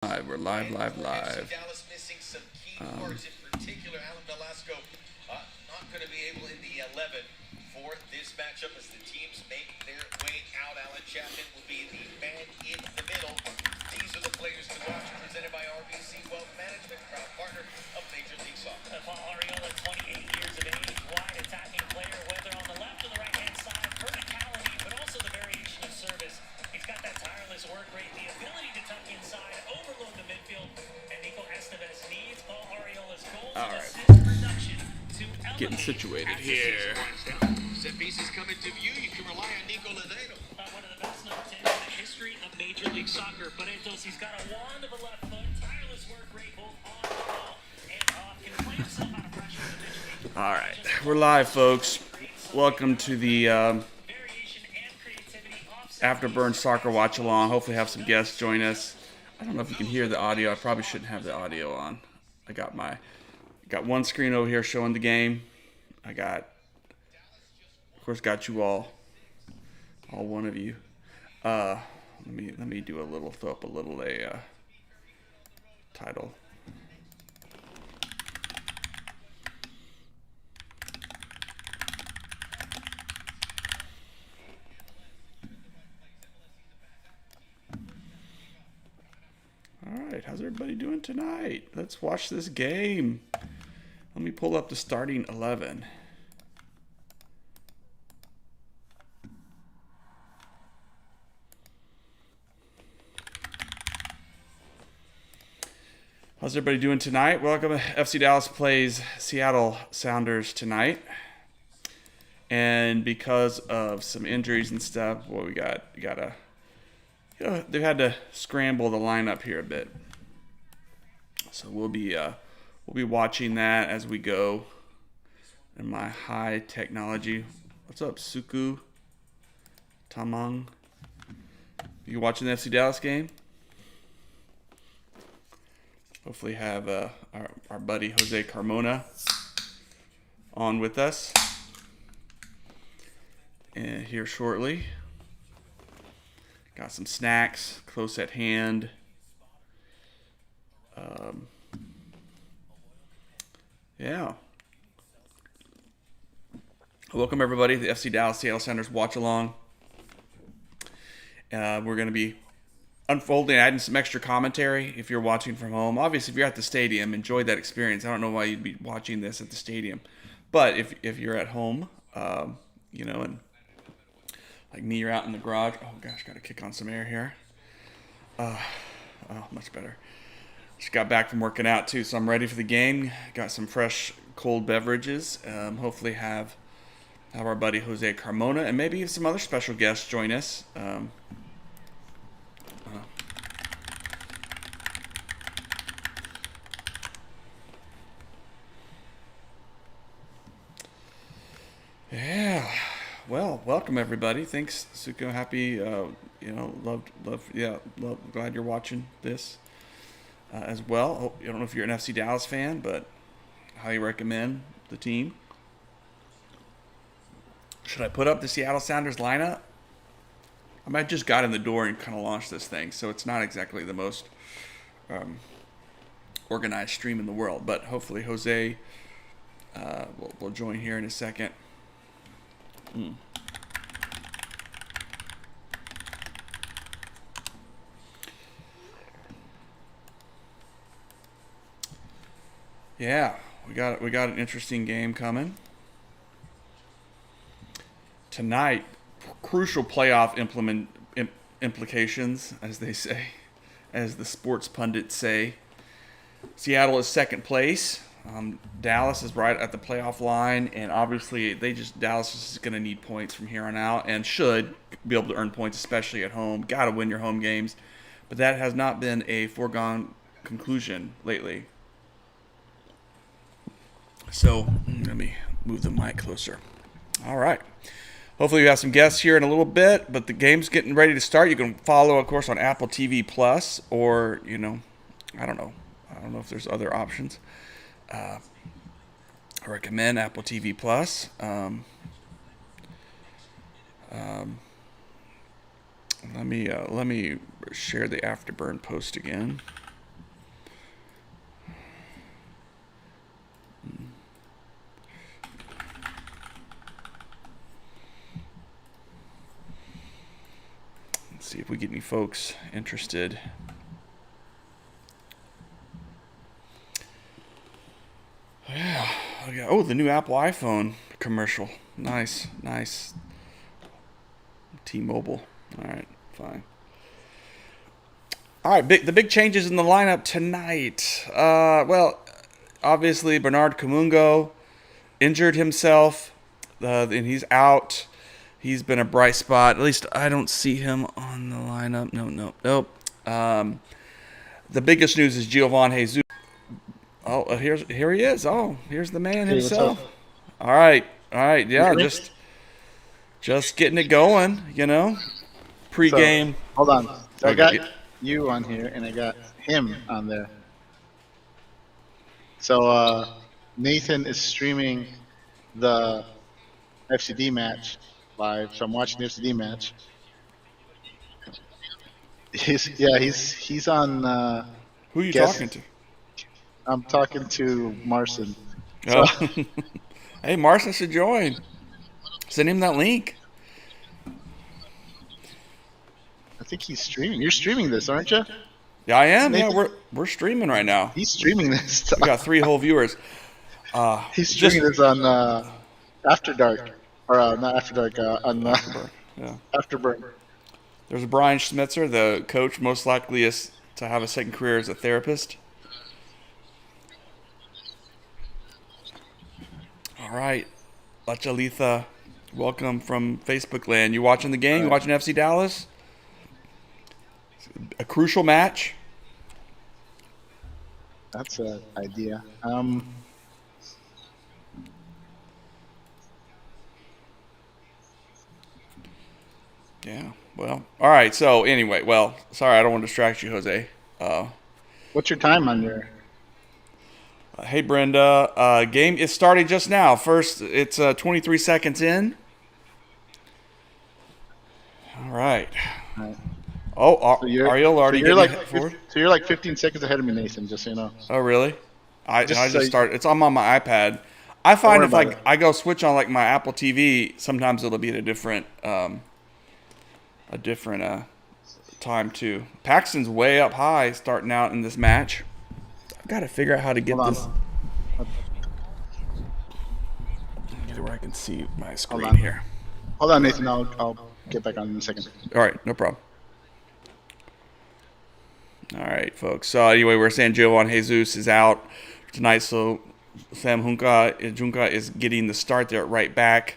We're live. Dallas missing some key parts, in particular, Alan Velasco not going to be able in the 11 for this matchup as the teams make their way out. Alan Chapman will be the man in the middle. These are the players to watch, presented by RBC Wealth Management, proud partner of Major League Soccer. Paul Arriola, 28 years of age, wide attacking player, whether on the left or the right-hand side, verticality, but also the variation of service. He's got that tireless work rate, the ability to tuck inside, overload the midfield, and Nico Estevez needs Paul Arriola's goals and assist production to elevate. Getting situated here. Set pieces coming to view. You can rely on Nico Ladeno. One of the best number 10s in the history of Major League Soccer. Barrientos, he's got a wand of a left foot, tireless work rate both on the ball and off. Can play himself out of pressure in the All right, we're live, folks. Welcome to the Afterburn Soccer watch along. Hopefully, have some guests join us. I don't know if you can hear the audio. I probably shouldn't have the audio on. I got one screen over here showing the game. Of course, got you all one of you. Let me do a little, throw up a little title. All right, how's everybody doing tonight? Let's watch this game. Let me pull up the starting 11. How's everybody doing tonight? Welcome. FC Dallas plays Seattle Sounders tonight. And because of some injuries and stuff, they've had to scramble the lineup here a bit. So we'll be watching that as we go. In my high technology. What's up, Suku? Tamang? You watching the FC Dallas game? Hopefully have our buddy Jose Carmona on with us and here shortly. Got some snacks close at hand. Yeah. Welcome everybody to the FC Dallas Seattle Sounders watch along. We're going to be unfolding, adding some extra commentary if you're watching from home. Obviously, if you're at the stadium, enjoy that experience. I don't know why you'd be watching this at the stadium. But if you're at home, and like me, you're out in the garage. Oh, gosh, got to kick on some air here. Much better. Just got back from working out, too, so I'm ready for the game. Got some fresh, cold beverages. Hopefully have our buddy Jose Carmona and maybe some other special guests join us. Yeah, well, welcome everybody. Thanks, Suko. Happy, glad you're watching this as well. I don't know if you're an FC Dallas fan, but highly recommend the team. Should I put up the Seattle Sounders lineup? I just got in the door and kind of launched this thing, so it's not exactly the most organized stream in the world, but hopefully Jose will join here in a second. Yeah, we got an interesting game coming tonight. Crucial playoff implications, as they say, as the sports pundits say. Seattle is second place. Dallas is right at the playoff line, and obviously Dallas is going to need points from here on out and should be able to earn points, especially at home. Got to win your home games, but that has not been a foregone conclusion lately. So let me move the mic closer. All right. Hopefully we have some guests here in a little bit, but the game's getting ready to start. You can follow, of course, on Apple TV Plus, or I don't know if there's other options. I recommend Apple TV Plus. Let me share the Afterburn post again. See if we get any folks interested. Yeah. Okay. Oh, the new Apple iPhone commercial. Nice. T-Mobile. All right, fine. All right, the big changes in the lineup tonight. Well, obviously Bernard Kamungo injured himself, and he's out. He's been a bright spot. At least I don't see him on the lineup. Nope. The biggest news is Giovan Jesus. Oh, here he is. Oh, here's the man himself. All right. Yeah, just getting it going. Pre-game. So, hold on. So I got you on here, and I got him on there. So Nathan is streaming the FCD match live. So I'm watching the FCD match. He's on. Who are you talking to? I'm talking to Marcin. Oh. Hey, Marcin should join. Send him that link. I think he's streaming. You're streaming this, aren't you? Yeah, I am. Nathan? Yeah, we're streaming right now. He's streaming this. We got 3 whole viewers. He's streaming this on After Dark, or not After Dark, on Afterburn. Yeah. Afterburn. There's Brian Schmitzer, the coach, most likely is to have a second career as a therapist. All right, Lachalitha, welcome from Facebook land. You watching the game? You watching FC Dallas? A crucial match. That's an idea. Yeah. Well. All right. So anyway, sorry, I don't want to distract you, Jose. What's your time on your? Hey, Brenda. Game is starting just now. First, it's 23 seconds in. All right. Oh, Ariel already getting forward? So you're like 15 seconds ahead of me, Nathan, just so you know. Oh, really? I just started. It's on my iPad. I find if I go switch on like my Apple TV, sometimes it'll be at a different time too. Paxton's way up high starting out in this match. I've got to figure out how to get this. Get it where I can see my screen here. Hold on, Nathan. I'll get back on in a second. All right, no problem. All right, folks. So anyway, we're saying Giovan Jesus is out tonight, so Sam Junca is getting the start there at right back.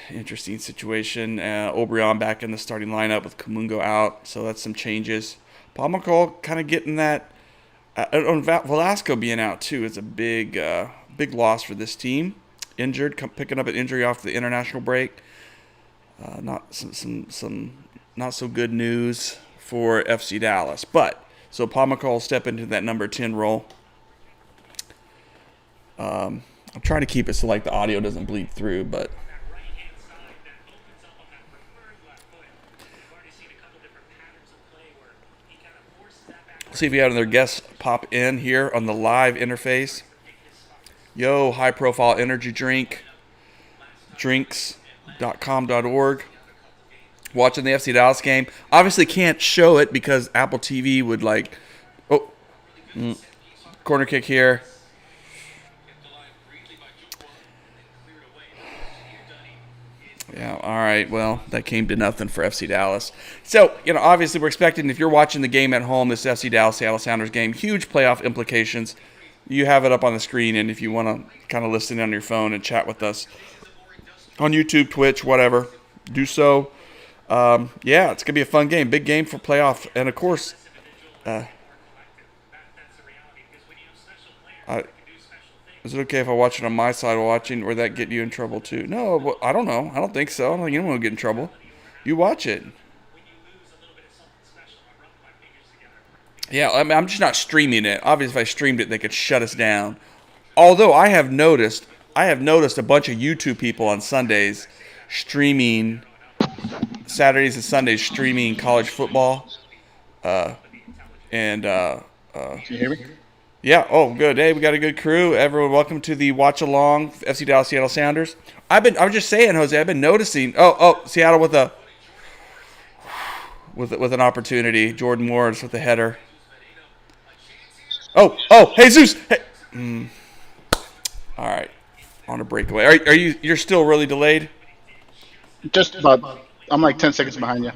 Interesting situation. Obrian back in the starting lineup with Kamungo out, so that's some changes. Pomacol kind of getting that. Velasco being out too is a big loss for this team. Injured, picking up an injury off the international break. Not some not so good news for FC Dallas, but so Pomacol will step into that number 10 role. I'm trying to keep it so like the audio doesn't bleed through, but. See if we have another guest pop in here on the live interface. Yo, high profile energy drink. Drinks.com.org. Watching the FC Dallas game. Obviously can't show it because Apple TV would like. Oh. Corner kick here. Yeah, all right. Well, that came to nothing for FC Dallas. So, obviously we're expecting, if you're watching the game at home, this FC Dallas Seattle Sounders game, huge playoff implications. You have it up on the screen, and if you want to kind of listen on your phone and chat with us on YouTube, Twitch, whatever, do so. Yeah, it's going to be a fun game. Big game for playoff. And, of course, is it okay if I watch it on my side while watching, or that get you in trouble too? No, I don't know. I don't think so. I don't think anyone will get in trouble. You watch it. Yeah, I'm just not streaming it. Obviously, if I streamed it, they could shut us down. Although I have noticed a bunch of YouTube people on Sundays streaming, Saturdays and Sundays streaming college football. Can you hear me? Yeah. Oh, good. Hey, we got a good crew. Everyone, welcome to the watch along FC Dallas Seattle Sounders. I was just saying, Jose. I've been noticing. Oh, Seattle with a. with an opportunity. Jordan Morris with the header. Oh, Jesus! Hey. All right, on a breakaway. Are you? You're still really delayed? Just about. I'm like 10 seconds behind you.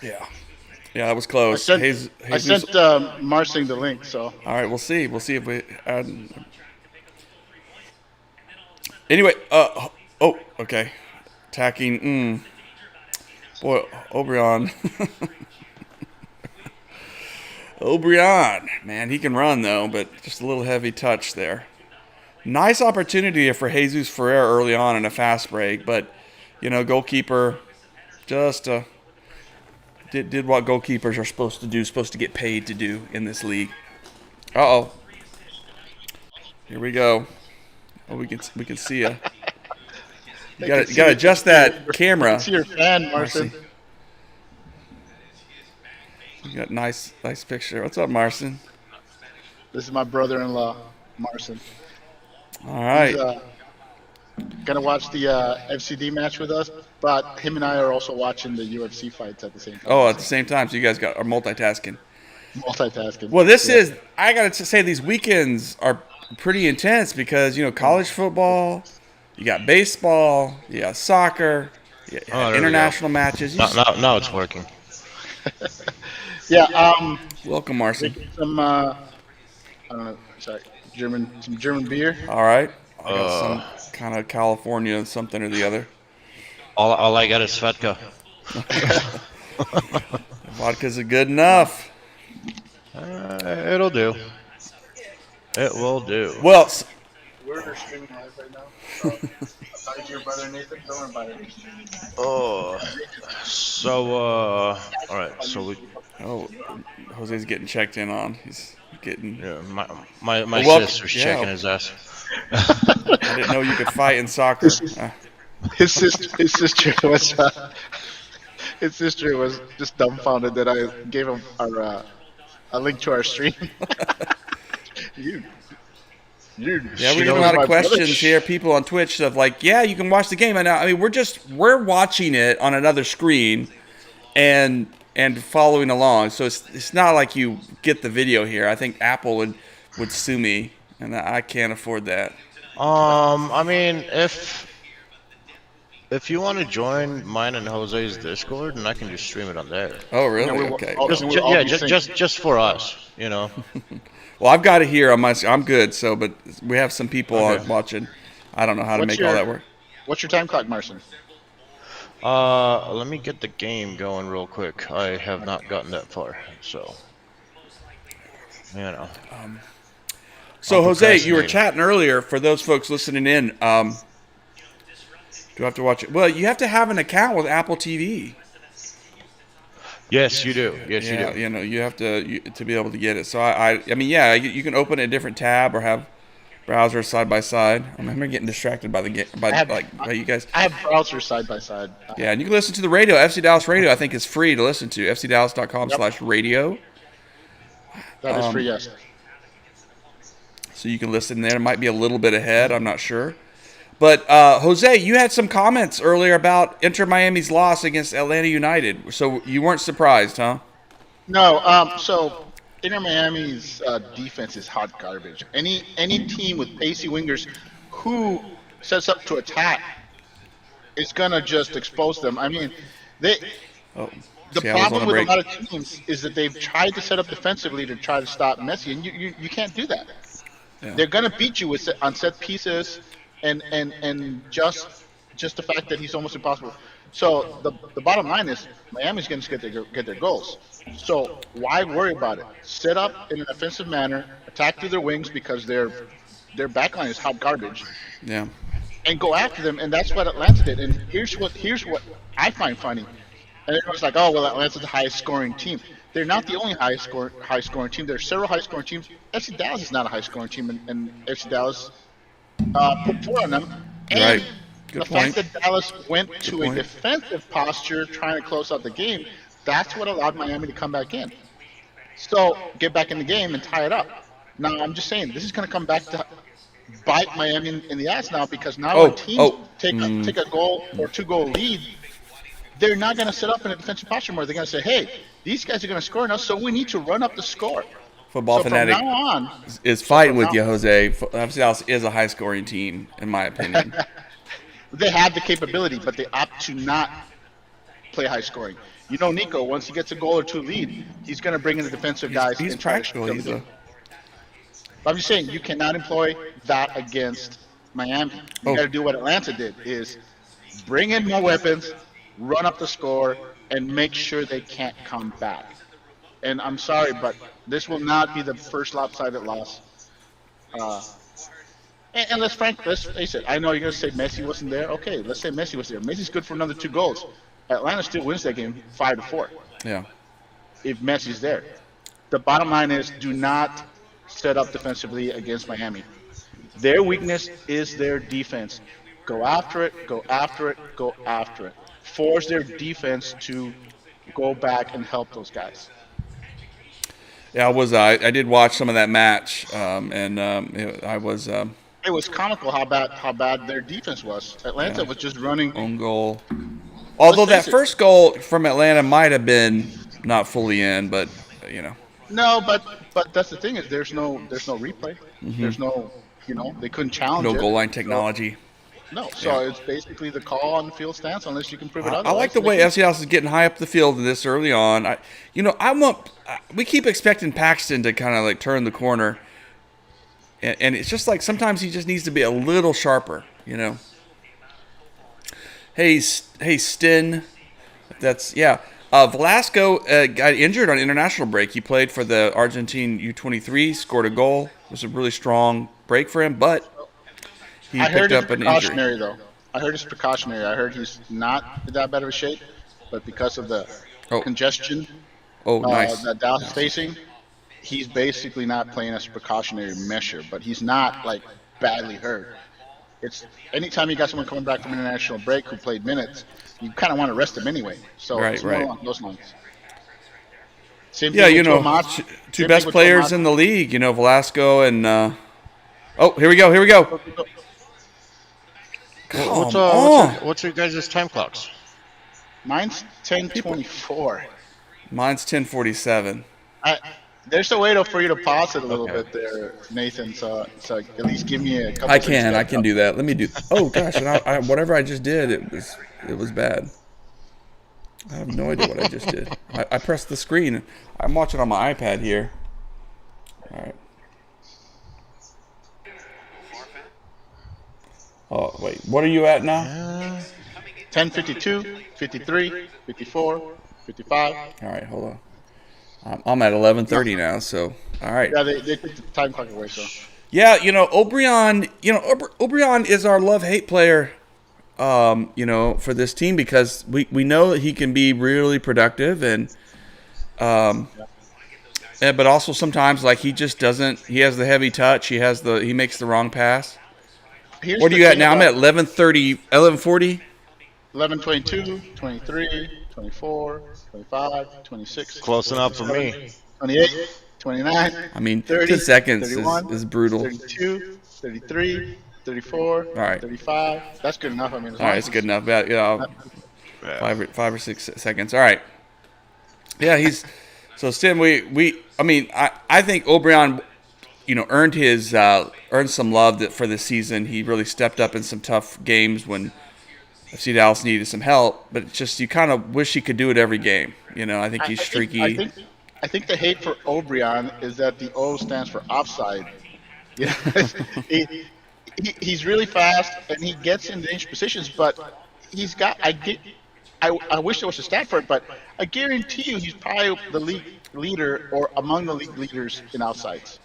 Yeah. Yeah, that was I close. sent I Jesus. sent Marsing the link. So All right, we'll see. We'll see if we. Anyway. Oh. Okay. Attacking. Boy, O'Brien. O'Brien, man, he can run though, but just a little heavy touch there. Nice opportunity for Jesus Ferrer early on in a fast break, but goalkeeper just did what goalkeepers are supposed to do, supposed to get paid to do in this league. Uh-oh. Here we go. Oh, we can see you. You got to adjust that camera. see your fan, Marcin. You got nice picture. What's up, Marcin? This is my brother-in-law, Marcin. All right. He's gonna watch the FCD match with us, but him and I are also watching the UFC fights at the same time. Oh, at the same time, so you guys are multitasking. Multitasking. Well, I got to say, these weekends are pretty intense because, college football, you got baseball, you got soccer, you got international matches. Now it's working. Yeah. Welcome, Marcin. Some I don't know. Sorry, some German beer. All right. I got some kind of California something or the other. All I got is vodka. Vodka's good enough. It'll do. It will do. Well, We're streaming live right now. Talking to your brother Nathan. Don't worry about it. Oh. So all right. So we. Jose's getting checked in on. He's getting. Yeah, my sister's checking his ass. I didn't know you could fight in soccer. His sister was just dumbfounded that I gave him a link to our stream. We're getting a lot of questions here. People on Twitch stuff like, yeah, you can watch the game. I mean, we're watching it on another screen, and following along. So it's not like you get the video here. I think Apple would sue me, and I can't afford that. I mean, if you want to join mine and Jose's Discord, and I can just stream it on there. Oh, really? Okay. Just for us, Well, I've got it here on my. I'm good. So, but we have some people watching. I don't know how to make all that work. What's your time clock, Marcin? Let me get the game going real quick. I have not gotten that far, so So, Jose, you were chatting earlier. For those folks listening in, do I have to watch it? Well, you have to have an account with Apple TV. Yes, you do. Yes, you do. You have to be able to get it. So I mean, yeah, you can open a different tab or have browsers side by side. I'm getting distracted by by you guys. I have browsers side by side. Yeah, and you can listen to the radio. FC Dallas Radio, I think, is free to listen to. FCDallas.com/radio. That is free, yes. So you can listen there. It might be a little bit ahead. I'm not sure. But, Jose, you had some comments earlier about Inter Miami's loss against Atlanta United. So you weren't surprised, huh? No. So Inter Miami's defense is hot garbage. Any team with pacey wingers who sets up to attack is gonna just expose them. I mean, the problem with a lot of teams is that they've tried to set up defensively to try to stop Messi, and you can't do that. Yeah. They're gonna beat you on set pieces. And just the fact that he's almost impossible. So the bottom line is Miami's going to get their goals. So why worry about it? Set up in an offensive manner, attack through their wings because their backline is hot garbage. Yeah. And go after them, and that's what Atlanta did. And here's what I find funny. And everyone's like, oh well, Atlanta's the highest scoring team. They're not the only high scoring team. There are several high scoring teams. FC Dallas is not a high scoring team, and FC Dallas put 4 on them. And right. Good point. Fact that Dallas went to a defensive posture trying to close out the game, that's what allowed Miami to come back in. So get back in the game and tie it up. Now, I'm just saying, this is going to come back to bite Miami in the ass now because now when teams take a goal or 2-goal lead, they're not going to set up in a defensive posture more. They're going to say, hey, these guys are going to score enough, so we need to run up the score. Football So from Fanatic now on, is fighting with you, Jose. FC Dallas is a high-scoring team, in my opinion. they have the capability, but they opt to not play high scoring. You know, Nico, once he gets a goal or two lead, he's going to bring in the defensive guys He's and try to practical. kill the game. But I'm just saying, you cannot employ that against Miami. You got to do what Atlanta did: is bring in more weapons, run up the score, and make sure they can't come back. And I'm sorry, but this will not be the first lopsided loss. Uh, and let's face it. I know you're gonna say Messi wasn't there. Okay, let's say Messi was there. Messi's good for another 2 goals. Atlanta still wins that game 5-4 Yeah. if Messi's there. The bottom line is, do not set up defensively against Miami. Their weakness is their defense. Go after it. Go after it. Go after it. Force their defense to go back and help those guys. Yeah, I did watch some of that match, and I was It was comical how bad their defense was. Atlanta was just running. own goal. Although that face it. first goal from Atlanta might have been not fully in, but No, but that's the thing is there's no replay. There's no they couldn't challenge no it. goal line technology. No, so it's basically the call on the field stance unless you can prove it I otherwise. like the way FC Dallas is getting high up the field this early on. We keep expecting Paxton to kind of like turn the corner, and it's just like sometimes he just needs to be a little sharper, Hey, Stin, Velasco got injured on international break. He played for the Argentine U23, scored a goal. It was a really strong break for him, but he picked up an injury. Though. I heard it's precautionary. I heard he's not in that bad of a shape, but because of the congestion Nice. that Dallas is facing, he's basically not playing as a precautionary measure. But he's not like badly hurt. It's anytime you got someone coming back from international break who played minutes, you kind of want to rest them anyway. So it's more along those lines. Same thing with Tomas. Two best players in the league, Velasco and. Here we go. What's your guys' time clocks? Mine's 10:24. Mine's 10:47. There's a way for you to pause it a little bit there, Nathan. So at least give me a couple. I can do that. Let me do. Oh gosh, and whatever I just did, it was bad. I have no idea what I just did. I pressed the screen. I'm watching on my iPad here. All right. Oh wait, what are you at now? 10:52, 53, 54, 55. All right, hold on. I'm at 11:30 now, so all right. Yeah, they took the time clock away. So yeah, Obrian. Obrian is our love-hate player. For this team because we know that he can be really productive but also sometimes like he just doesn't. He has the heavy touch. He makes the wrong pass. What are you at now? I'm at 11:30, 11:40. 11:22, 23, 24, 25, 26. Close enough for me. 28, 29. I mean, 30, 10 seconds 31, is brutal. 32, 33, 34, All right. 35. That's good enough. I mean, All right, it's good enough. Yeah, 5 or 6 seconds. All right. Yeah, so Stim. I think Obrian, earned some love for this season. He really stepped up in some tough games when FC Dallas needed some help. But it's just you kind of wish he could do it every game. I think he's streaky. I think the hate for Obrian is that the O stands for offside. He's really fast and he gets in dangerous positions, but he's got. I wish there was a stat for it, but I guarantee you he's probably the league leader or among the league leaders in offsides.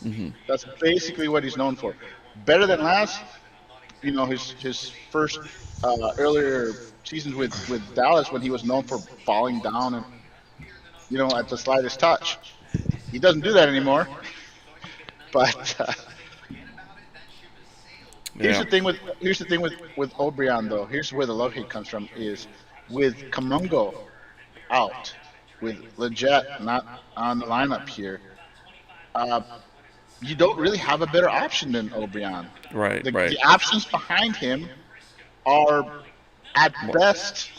Mm-hmm. That's basically what he's known for. Better than last. His first earlier seasons with Dallas when he was known for falling down and at the slightest touch. He doesn't do that anymore. But here's the thing with Obrian though. Here's where the love hate comes from is with Kamungo out, with Leggett not on the lineup here. You don't really have a better option than Obrian. Right. The options behind him are at best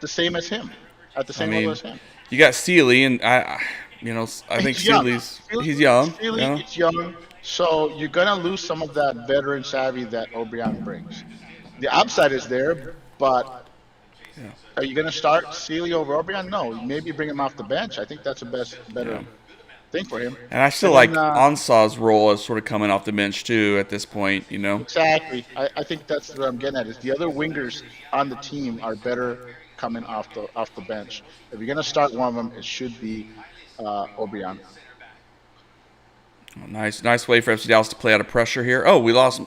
the same as him, at the I same level mean, as him. you got Sealy, and I think He's young. he's young. Steely is young, so you're gonna lose some of that veteran savvy that O'Brien brings. The upside is there, but are you gonna start Sealy over O'Brien? No, maybe bring him off the bench. I think that's the better Yeah. thing for him. And I still And like then Ansah's role as sort of coming off the bench too at this point. exactly, I think that's what I'm getting at. Is the other wingers on the team are better coming off the bench. If you're gonna start one of them, it should be O'Brien. Nice way for FC Dallas to play out of pressure here. Oh, we lost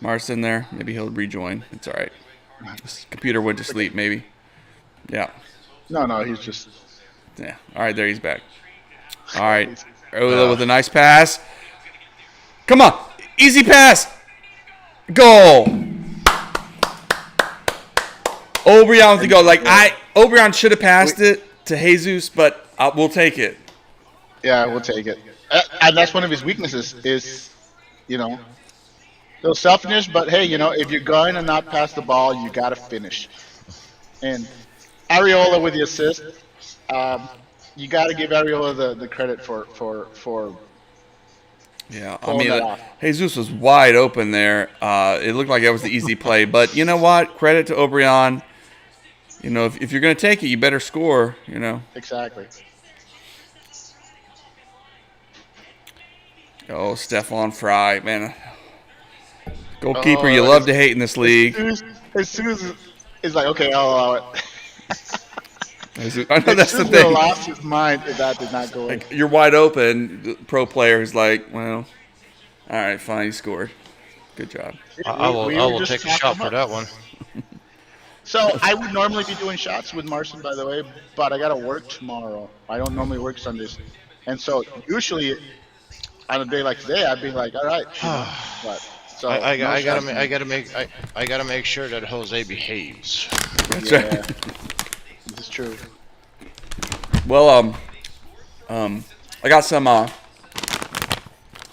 Marston there. Maybe he'll rejoin. It's all right. His computer went to sleep, maybe. Yeah. No, he's just. Yeah. All right, there he's back. All right. Ola with a nice pass. Come on. Easy pass. Goal. Obrian with the goal. Obrian should have passed it to Jesus, but we'll take it. Yeah, we'll take it. And that's one of his weaknesses is, little selfishness. But hey, if you're going to not pass the ball, you got to finish. And Ariola with the assist, you got to give Ariola the credit for Yeah, pulling that off. Jesus was wide open there. It looked like that was the easy play, but you know what? Credit to Obrian. If you're going to take it, you better score. Exactly. Oh, Stefan Fry, man, goalkeeper you love to hate in this league. As soon as it's like, okay, I'll allow it. I know that's the He thing. lost his mind if that did not go in. Like, you're wide open. The pro player is like, well, all right, fine, you scored. Good job. I We will were just take a shot talking for about- that one. So I would normally be doing shots with Marcin, by the way, but I got to work tomorrow. I don't normally work Sundays, and so usually on a day like today, I'd be like, all right. But so I no shots. gotta make sure that Jose behaves. That's Yeah, right. this is true. Well, I got some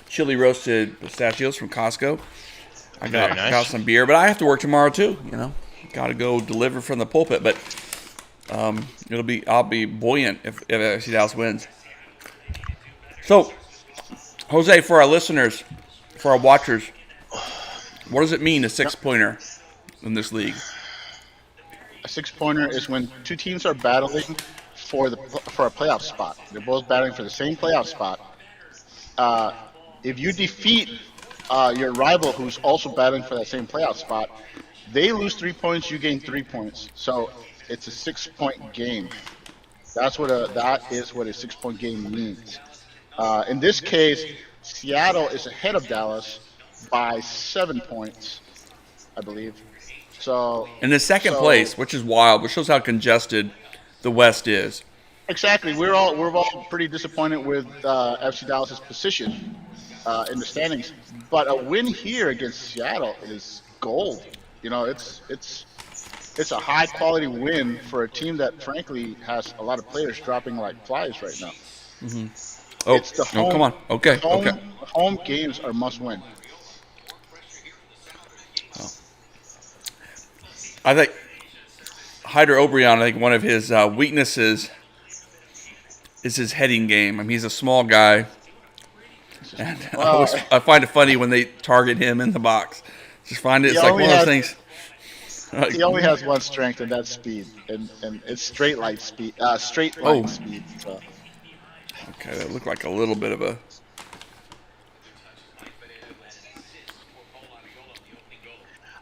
chili roasted pistachios from Costco. I Very nice. got some beer, but I have to work tomorrow too. Got to go deliver from the pulpit. But I'll be buoyant if FC Dallas wins. So, Jose, for our listeners, for our watchers, what does it mean a 6-pointer in this league? A 6-pointer is when two teams are battling for a playoff spot. They're both battling for the same playoff spot. If you defeat your rival, who's also battling for that same playoff spot, they lose 3 points. You gain 3 points. So it's a 6-point game. That is what a 6-point game means. In this case, Seattle is ahead of Dallas by 7 points, I believe. So In the second place, which is wild, which shows how congested the West is. exactly, we're all pretty disappointed with FC Dallas's position in the standings. But a win here against Seattle is gold. It's a high quality win for a team that frankly has a lot of players dropping like flies right now. Oh, It's the no, come on. Okay. Home games are must win. I think Hyder Obrian, I think one of his weaknesses is his heading game. I mean, he's a small guy. And I find it funny when they target him in the box. Just find it's He like only one of those has- things. He only has one strength, and that's speed, and it's straight line speed. Speed. So. Okay, that looked like a little bit of a.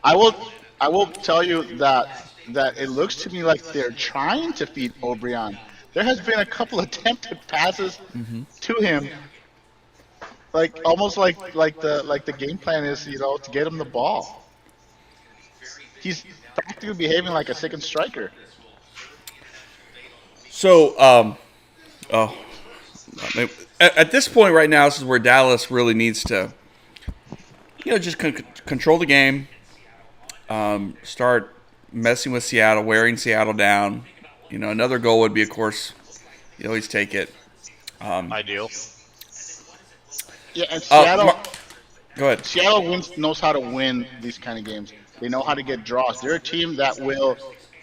I will tell you that it looks to me like they're trying to feed O'Brien. There has been a couple attempted passes to him, like almost like the game plan is to get him the ball. He's practically behaving like a second striker. So, I mean, at this point right now, this is where Dallas really needs to, just control the game, start messing with Seattle, wearing Seattle down. Another goal would be, of course, you always take it. Ideal. Yeah, and Seattle. Go ahead. Seattle knows how to win these kind of games. They know how to get draws. They're a team that will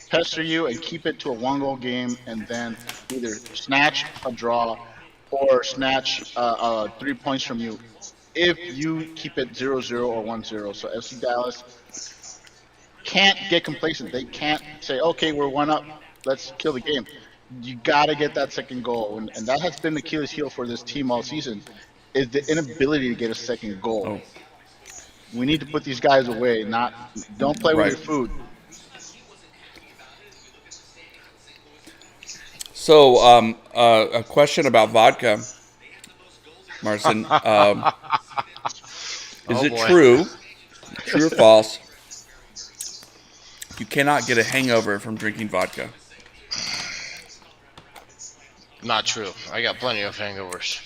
pester you and keep it to a 1-goal game, and then either snatch a draw or snatch 3 points from you if you keep it 0-0 or 1-0. So FC Dallas can't get complacent. They can't say, okay, we're 1 up, let's kill the game. You got to get that second goal, and that has been the Achilles heel for this team all season, is the inability to get a second goal. Oh, We need to put these guys away. Don't play with right. your food. So, a question about vodka, Marcin. Is Oh, it boy. true or false, you cannot get a hangover from drinking vodka? Not true. I got plenty of hangovers.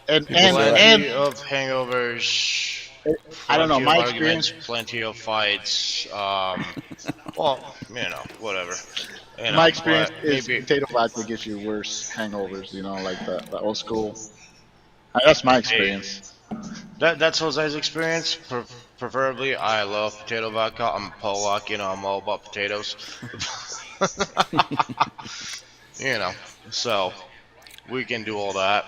And Plenty of hangovers. I don't know. Plenty My of arguments, experience, plenty of fights. Well, whatever. my experience But is maybe potato vodka gives you worse hangovers. Like the old school. That's my experience. that's Jose's experience. Preferably, I love potato vodka. I'm Polak, I'm all about potatoes. So we can do all that.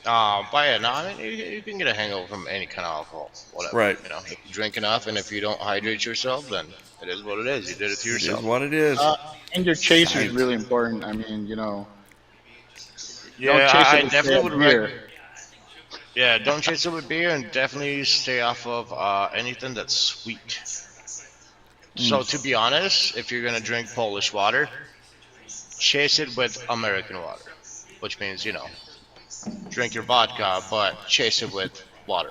But yeah, no, I mean, you can get a hangover from any kind of alcohol, whatever. Right. If you drink enough, and if you don't hydrate yourself, then it is what it is. You did it to It is yourself. what it is. And your chaser is Science. really important. I mean, don't Yeah, chase I it with definitely bad would. beer. Yeah, don't chase it with beer, and definitely stay off of anything that's sweet. So to be honest, if you're gonna drink Polish water, chase it with American water, which means drink your vodka, but chase it with water.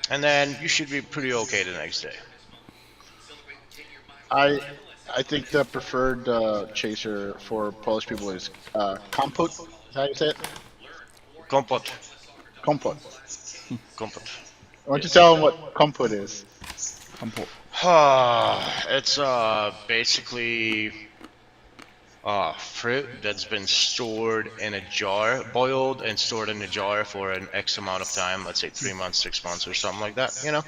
And then you should be pretty okay the next day. I I think the preferred chaser for Polish people is kompot. Is that how you say it? Kompot. Kompot. Kompot. Why don't you tell them what kompot is? It's basically fruit that's been stored in a jar, boiled and stored in a jar for an X amount of time, let's say 3 months, 6 months, or something like that, So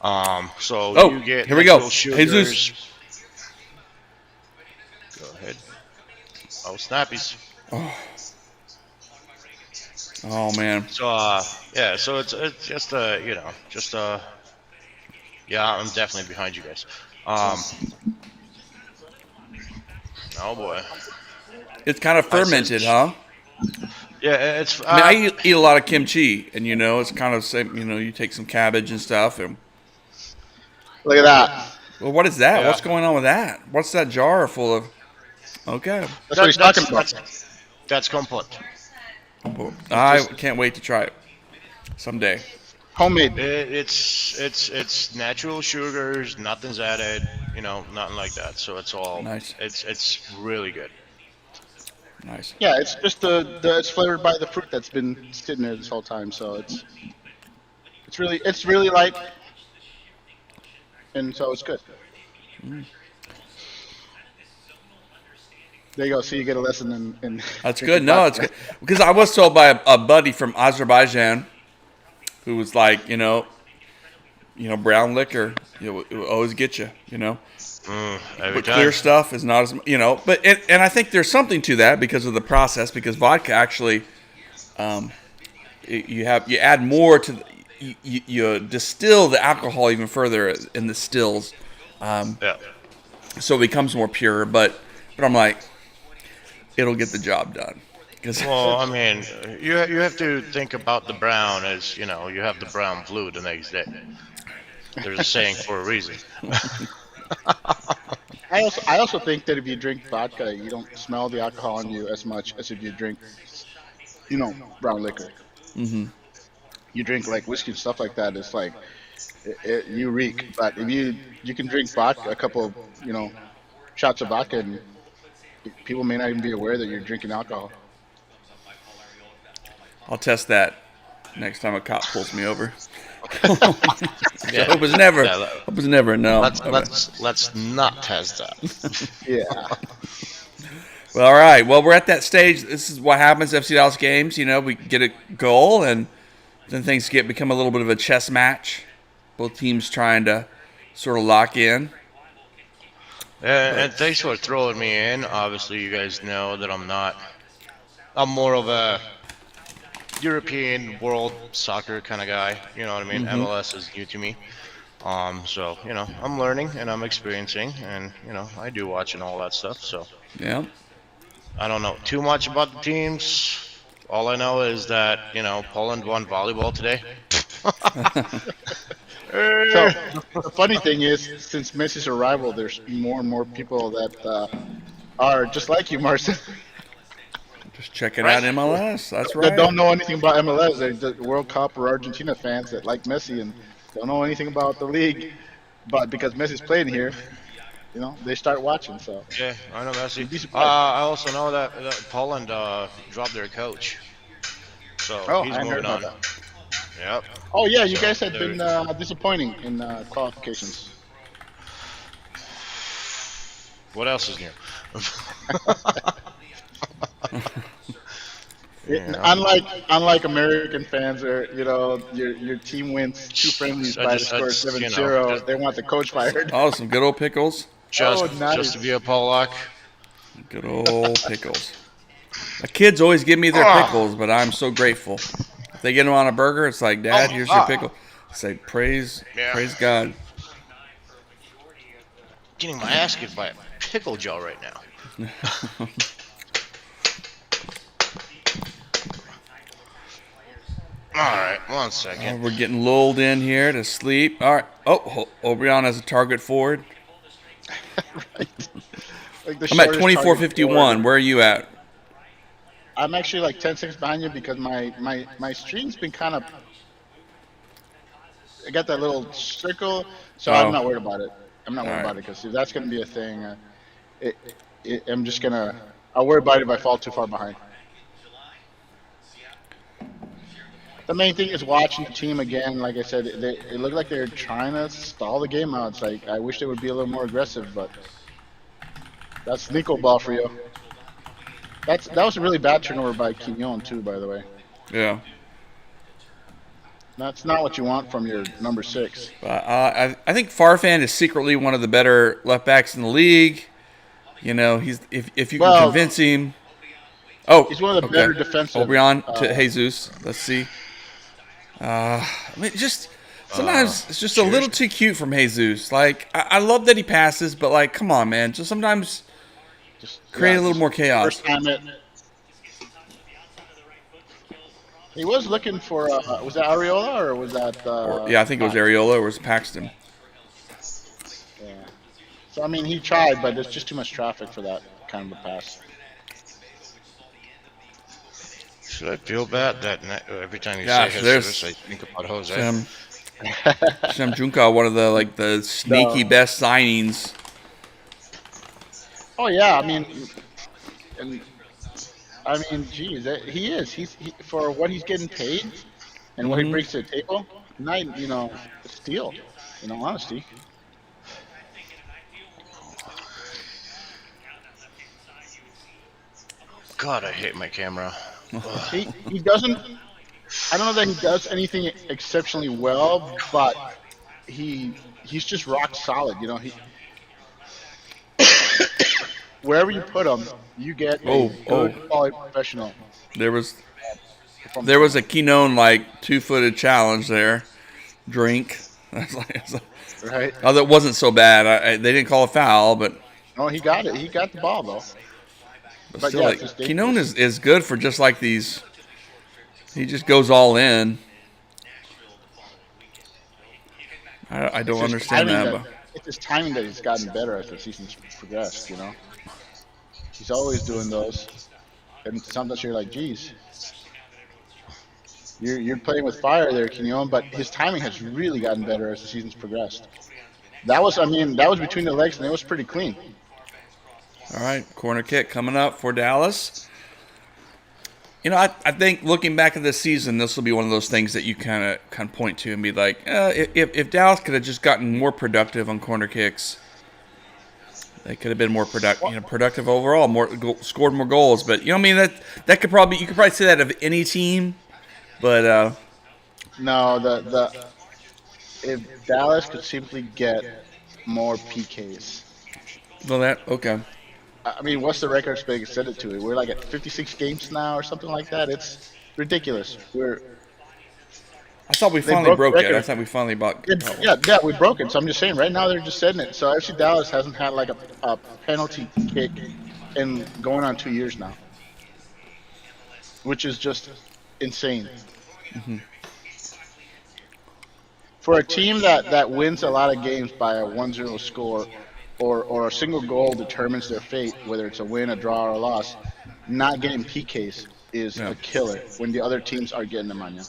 Oh, you get here we go. natural sugars. Jesus. Go ahead. Oh, snappies. Oh man. So yeah, so it's just yeah, I'm definitely behind you guys. Oh boy. It's kind of fermented, huh? Yeah, it's. I mean, I eat a lot of kimchi, and it's kind of same. You take some cabbage and stuff, and Look at that. well, what is that? Yeah. What's going on with that? What's that jar full of? Okay, That's what he's talking about. That's kompot. I can't wait to try it someday. Homemade. It's natural sugars, nothing's added, nothing like that. So it's all Nice. It's really good. Nice. Yeah, it's just it's flavored by the fruit that's been sitting there this whole time. So it's really light, and so it's good. There you go. So you get a lesson in That's good. No, it's good because I was told by a buddy from Azerbaijan, who was like, brown liquor, it will always get you, Every But time. clear stuff is not as, but and I think there's something to that because of the process. Because vodka actually, you add more to you distill the alcohol even further in the stills, Yeah. so it becomes more pure. But I'm like, it'll get the job done. 'Cause Well, I mean, you have to think about the brown as you have the brown flu the next day. There's a saying for a reason. I also think that if you drink vodka, you don't smell the alcohol on you as much as if you drink, brown liquor. Mm-hmm. You drink like whiskey and stuff like that. It's like you reek. But if you can drink vodka, a couple of shots of vodka, and people may not even be aware that you're drinking alcohol. I'll test that next time a cop pulls me over. Yeah. Hope it's never. Yeah, Hope it's never. No. let's not test that. Yeah. Well, all right. Well, we're at that stage. This is what happens at FC Dallas games. We get a goal, and then things become a little bit of a chess match. Both teams trying to sort of lock in. And thanks for throwing me in. Obviously, you guys know that I'm not. I'm more of a European world soccer kind of guy. You know what I mean? MLS is new to me. So I'm learning and I'm experiencing, and I do watch and all that stuff. So Yeah. I don't know too much about the teams. All I know is that Poland won volleyball today. So the funny thing is, since Messi's arrival, there's more and more people that are just like you, Marcin, Just checking Right. out MLS. That's that don't right. know anything about MLS. They're just World Cup or Argentina fans that like Messi and don't know anything about the league. But because Messi's playing here, they start watching. So Yeah, I know you'd Messi. be surprised. I also know that Poland dropped their coach, so Oh, he's I hadn't heard moving about on. that. Yep. Oh yeah, you So guys had they're been disappointing in qualifications. what else is new? Unlike American fans, where your team wins two friendlies by the score of 7-0, they want the coach fired. Oh, some good old pickles. just Oh, nice. just to be a Polak. Good old pickles. My kids always give me their pickles, but I'm so grateful. If they get them on a burger, it's like, Dad, here's your pickle. I say, praise God. Getting my ass kicked by a pickle jaw right now. All right, 1 second. We're getting lulled in here to sleep. All right. Oh, Obrian has a target forward. Like the I'm at shortest 24:51. target Where are you at? I'm actually like 10 seconds behind you because my stream's been kind of. I got that little circle, so Oh. I'm not worried about it. I'm not worried Alright. about it because if that's going to be a thing, I'm just gonna. I'll worry about it if I fall too far behind. The main thing is watching the team again. Like I said, it looked like they're trying to stall the game out. It's like I wish they would be a little more aggressive, but that's Nico ball for you. That was a really bad turnover by Quignon too, by the way. Yeah. That's not what you want from your number 6. I think Farfan is secretly one of the better left backs in the league. He's if you can Well, convince him. Oh, he's one of the better defensive, Obrian to Jesus. Let's see. I mean, just sometimes it's just a little too cute from Jesus. Like I love that he passes, but like, come on, man. Just sometimes Just create a little more chaos. First time he was looking for. Was that Areola or was that? Yeah, I think it was Areola or it was Paxton. Yeah. So I mean, he tried, but there's just too much traffic for that kind of a pass. Should I feel bad that every time you Gosh, say there's- Jesus, I think about Jose? Shem Junka, one of the sneaky No. best signings. Oh yeah, geez, he is. He's for what he's getting paid and what he brings to the table. Night, steal. In all honesty. God, I hate my camera. He doesn't. I don't know that he does anything exceptionally well, but he's just rock solid. He wherever you put him, you get a good quality professional. There was a Keenon like 2-footed challenge there. Drink. Right? Oh, that wasn't so bad. They didn't call a foul, but No, he got it. He got the ball though. But still, yeah, like it's just Keenon dangerous. is good for just like these. He just goes all in. I don't It's his understand timing that. It's his timing that he's gotten better as the season's progressed. He's always doing those, and sometimes you're like, geez. You're playing with fire there, Quignon, but his timing has really gotten better as the season's progressed. That was between the legs, and it was pretty clean. All right, corner kick coming up for Dallas. I think looking back at this season, this will be one of those things that you kind of point to and be like, if Dallas could have just gotten more productive on corner kicks, they could have been more productive overall, scored more goals. But that could probably you could probably say that of any team, but No, if Dallas could simply get more PKs. Well, that okay. I mean, what's the record Spain extended it to? We're like at 56 games now or something like that. It's ridiculous. I thought we They finally broke the broke it. I record. thought we finally bought. Yeah, we broke it. So I'm just saying, right now they're just setting it. So FC Dallas hasn't had like a penalty kick in going on 2 years now, which is just insane. For a team that wins a lot of games by a 1-0 score, or a single goal determines their fate, whether it's a win, a draw, or a loss, not getting PKs is Yeah. a killer when the other teams are getting them on you.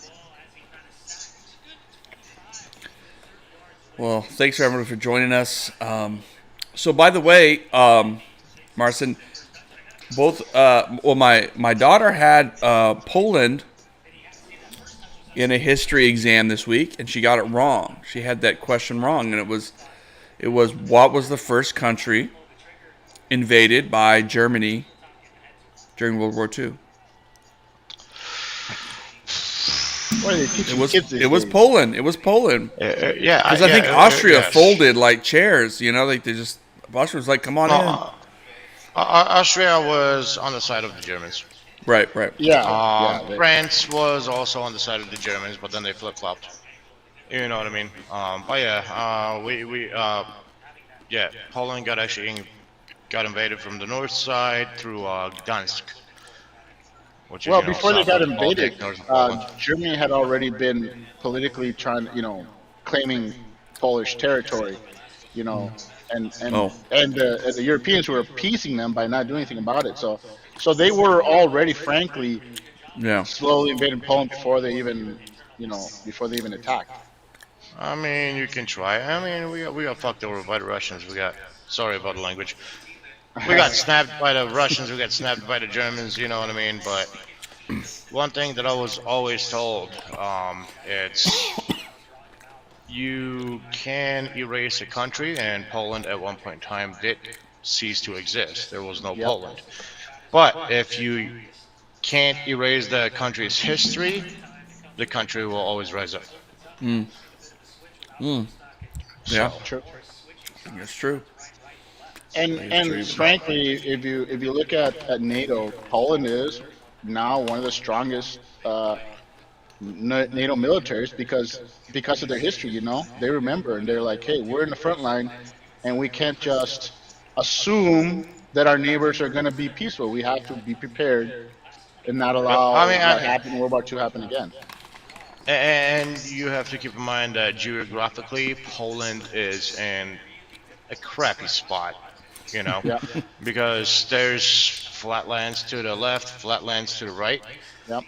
Well, thanks everyone for joining us. So, by the way, Marcin, my daughter had Poland in a history exam this week, and she got it wrong. She had that question wrong, and it was what was the first country invaded by Germany during World War II? What are they teaching It was kids these it was days? Poland. It was Poland. Yeah, Because I think Austria yes. folded like chairs. You know, like they just Austria was like, "Come on No, in." Austria was on the side of the Germans. Right. Yeah, France was also on the side of the Germans, but then they flip flopped. You know what I mean? But yeah, yeah, Poland got invaded from the north side through Gdansk, which is well, before they south got of the Baltic, invaded, north of Poland. Germany had already been politically trying, claiming Polish territory, and Oh. the Europeans were appeasing them by not doing anything about it. So they were already, frankly, Yeah. slowly invading Poland before they even attacked. I mean, you can try. I mean, we got fucked over by the Russians. Sorry about the language. We got snapped by the Russians. We got snapped by the Germans. You know what I mean? But one thing that I was always told, it's you can erase a country, and Poland at one point in time did cease to exist. There was no Yep. Poland. But if you can't erase the country's history, the country will always rise up. Yeah. True. That's true. And true. frankly, if you look at NATO, Poland is now one of the strongest NATO militaries because of their history. They remember and they're like, hey, we're in the front line, and we can't just assume that our neighbors are going to be peaceful. We have to be prepared and not allow I mean, what happened in World War II happen again. And you have to keep in mind that geographically, Poland is in a crappy spot, Yeah. because there's flatlands to the left, flatlands to the right. Yep.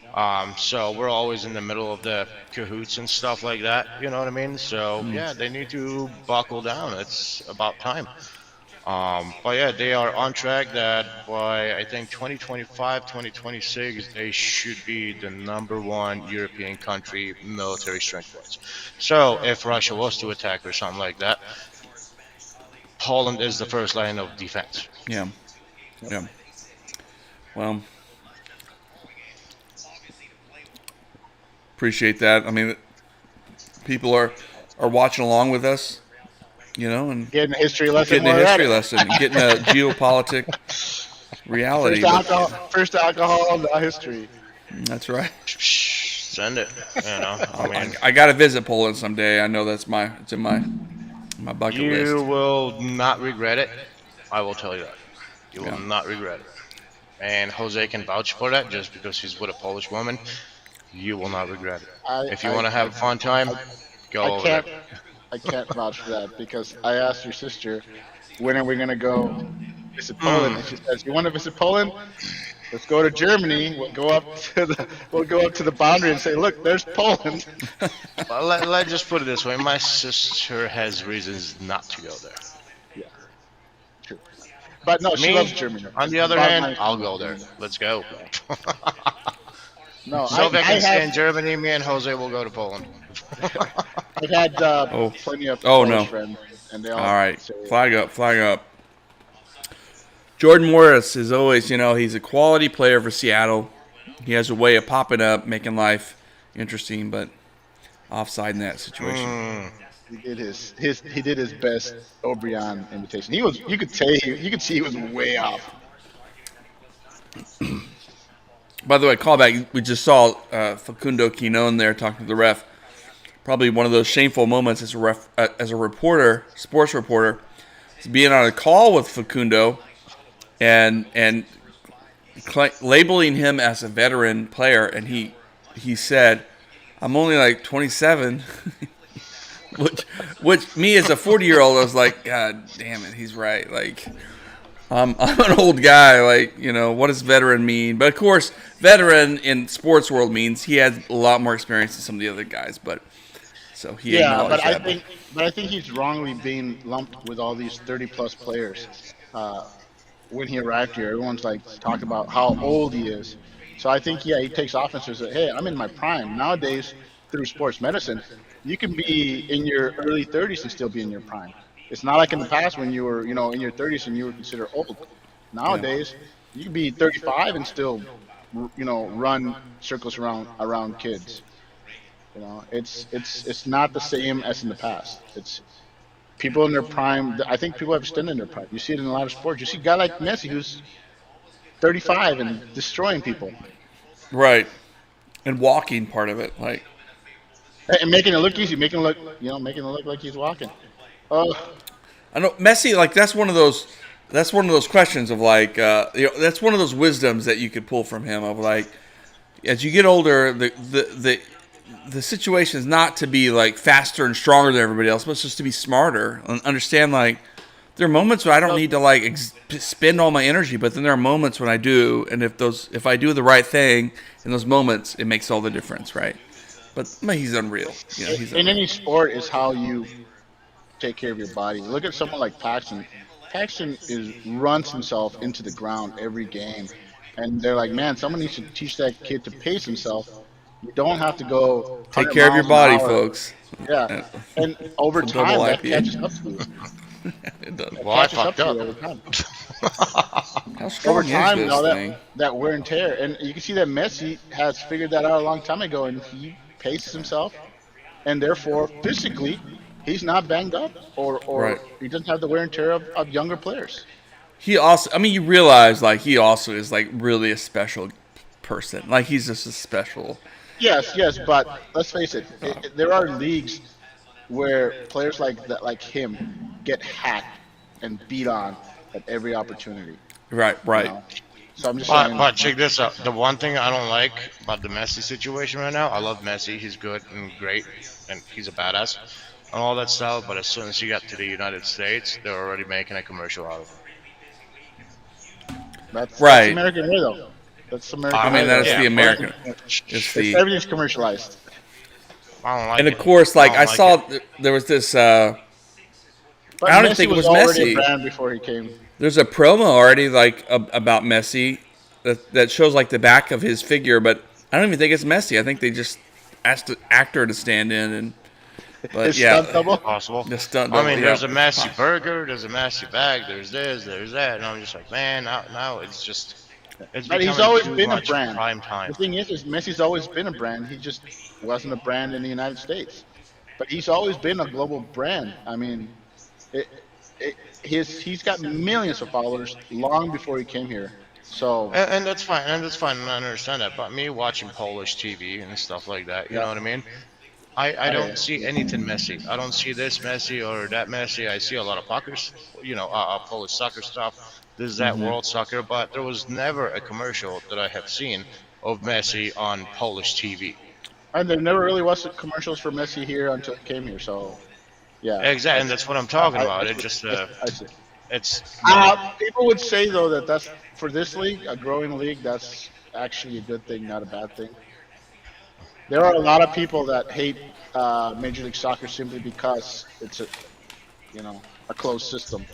So we're always in the middle of the cahoots and stuff like that. You know what I mean? So yeah, they need to buckle down. It's about time. But yeah, they are on track that by I think 2025, 2026, they should be the #1 European country military strength-wise. So if Russia was to attack or something like that, Poland is the first line of defense. Yeah. Well, appreciate that. I mean, people are watching along with us, and Getting a history lesson. getting a while we're at history it. lesson, getting a geopolitic reality. First alcohol, now history. That's right. Send it. I mean, I got to visit Poland someday. I know it's in my bucket you list. will not regret it. I will tell you that. You will Yeah. not regret it. And Jose can vouch for that just because he's with a Polish woman. You will not regret it. If you want to have a fun time, go over there. I can't vouch for that because I asked your sister, when are we going to go visit Poland? And she says, you want to visit Poland? Let's go to Germany. We'll go up to the boundary and say, look, there's Poland. Well, let's just put it this way. My sister has reasons not to go there. Yeah, true. But no, she Me, loves Germany. on the other Bottom hand, line- I'll go there. Let's go. No, So if I can stay in have, Germany, me and Jose will go to Poland. I've had plenty of Oh, Polish no. friends, and they all All right, say, flag up. Jordan Morris is always, he's a quality player for Seattle. He has a way of popping up, making life interesting, but offside in that situation. he did his best O'Brien imitation. He was you could see he was way off. By the way, callback. We just saw Facundo Quinon there talking to the ref. Probably one of those shameful moments as a reporter, sports reporter, is being on a call with Facundo and labeling him as a veteran player, and he said, "I'm only like 27," which me as a 40-year-old, I was like, "God damn it, he's right." Like, I'm an old guy. Like, what does veteran mean? But of course, veteran in sports world means he has a lot more experience than some of the other guys. But so he Yeah, acknowledged that. but I think he's wrongly being lumped with all these 30 plus players. Uh, when he arrived here, everyone's like talking about how old he is. So I think he takes offense and says, "Hey, I'm in my prime." Nowadays, through sports medicine, you can be in your early 30s and still be in your prime. It's not like in the past when you were, in your 30s and you were considered old. Yeah. Nowadays, you can be 35 and still, run circles around kids. It's not the same as in the past. It's people in their prime. I think people have extended their prime. You see it in a lot of sports. You see a guy like Messi who's 35 and destroying people Right. And walking part of it, like and making it look easy, making it look like he's walking. Oh, I know Messi. Like that's one of those. That's one of those questions of like, that's one of those wisdoms that you could pull from him of like, as you get older, the situation is not to be like faster and stronger than everybody else, but it's just to be smarter and understand like there are moments where I don't need to like spend all my energy, but then there are moments when I do, and if I do the right thing in those moments, it makes all the difference, right? But man, he's unreal. He's in unreal. any sport is how you take care of your body. Look at someone like Paxton. Paxton runs himself into the ground every game, and they're like, man, someone needs to teach that kid to pace himself. You don't have to go Take 100 care of your miles an body, hour. folks. Yeah, and over From double time that IPA. catches up to you. It does. Well, I Catches up fucked to you up. over time. How strong Over is time, this all thing? that wear and tear, and you can see that Messi has figured that out a long time ago, and he paces himself, and therefore physically he's not banged up, Right. or he doesn't have the wear and tear of younger players. He also, I mean, you realize like he also is like really a special person. Like he's just a special. Yes, but let's face it, there are leagues where players like that, like him, get hacked and beat on at every opportunity. Right, You right. know, so I'm just But saying, but check this out. The one thing I don't like about the Messi situation right now, I love Messi. He's good and great, and he's a badass and all that stuff. But as soon as he got to the United States, they're already making a commercial out of him. that's Right. American way though. That's American I mean, way. that's though. the Yeah, American. It's It's the, everything's commercialized. I don't like and it. of course, like don't I like saw it. there was this. But I don't even Messi think it was already Messi. a brand before he came. There's a promo already like about Messi that shows like the back of his figure, but I don't even think it's Messi. I think they just asked the actor to stand in and. But His stunt yeah, double. Possible. the stunt. I mean, double, there's a yeah. Messi burger, there's a Messi bag, there's this, there's that, and I'm just like, man, now it's But he's becoming always too been a much brand. prime The time. thing is Messi's always been a brand. He just wasn't a brand in the United States. But he's always been a global brand. I mean, it, he's got millions of followers long before he came here. So And that's fine, and I understand that. But me watching Polish TV and stuff like that, you know yeah, what I mean? I I, don't see anything messy. I don't see this messy or that messy. I see a lot of Packers, Polish soccer stuff. This is that Hmm. World Soccer, but there was never a commercial that I have seen of Messi on Polish TV. and there never really was commercials for Messi here until he came here. So yeah, Exactly, and that's that's what I'm talking I about. It see. just, I see. it's no. People would say though that that's for this league, a growing league. That's actually a good thing, not a bad thing. There are a lot of people that hate Major League Soccer simply because it's a closed system,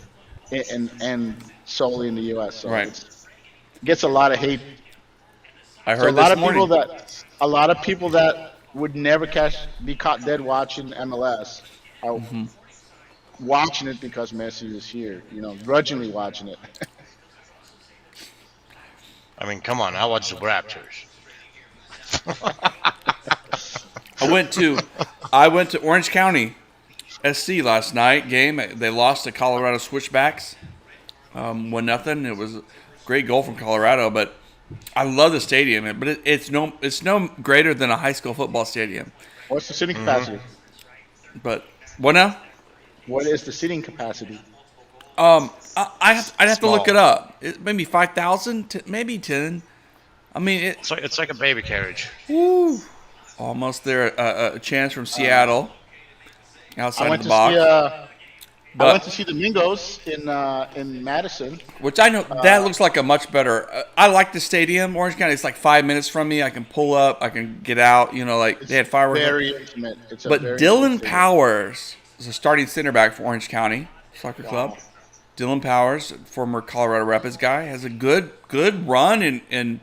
and solely in the U.S. So Right. it gets a lot of hate. I So heard this morning. a lot of people that would never be caught dead watching MLS are Hmm. watching it because Messi is here. Grudgingly watching it. I mean, come on, I watch the Raptors. I went to Orange County SC last night game. They lost to Colorado Switchbacks, 1-0. It was a great goal from Colorado, but I love the stadium. But it's no greater than a high school football stadium. What's the seating capacity? But what now? What is the seating capacity? I'd have to look Small. it up. Maybe 5,000, maybe 10. I mean, It's like a baby carriage. woo, almost there. A chance from Seattle outside I went the to box. see. I But- went to see the Mingos in Madison. Which I know that looks like a much better. I like the stadium, Orange County. It's like 5 minutes from me. I can pull up. I can get out. Like It's they had fireworks. very intimate. It's a But very Dylan intimate Powers is a starting center back for Orange County Soccer Club. Dylan Powers, former Colorado Rapids guy, has a good run in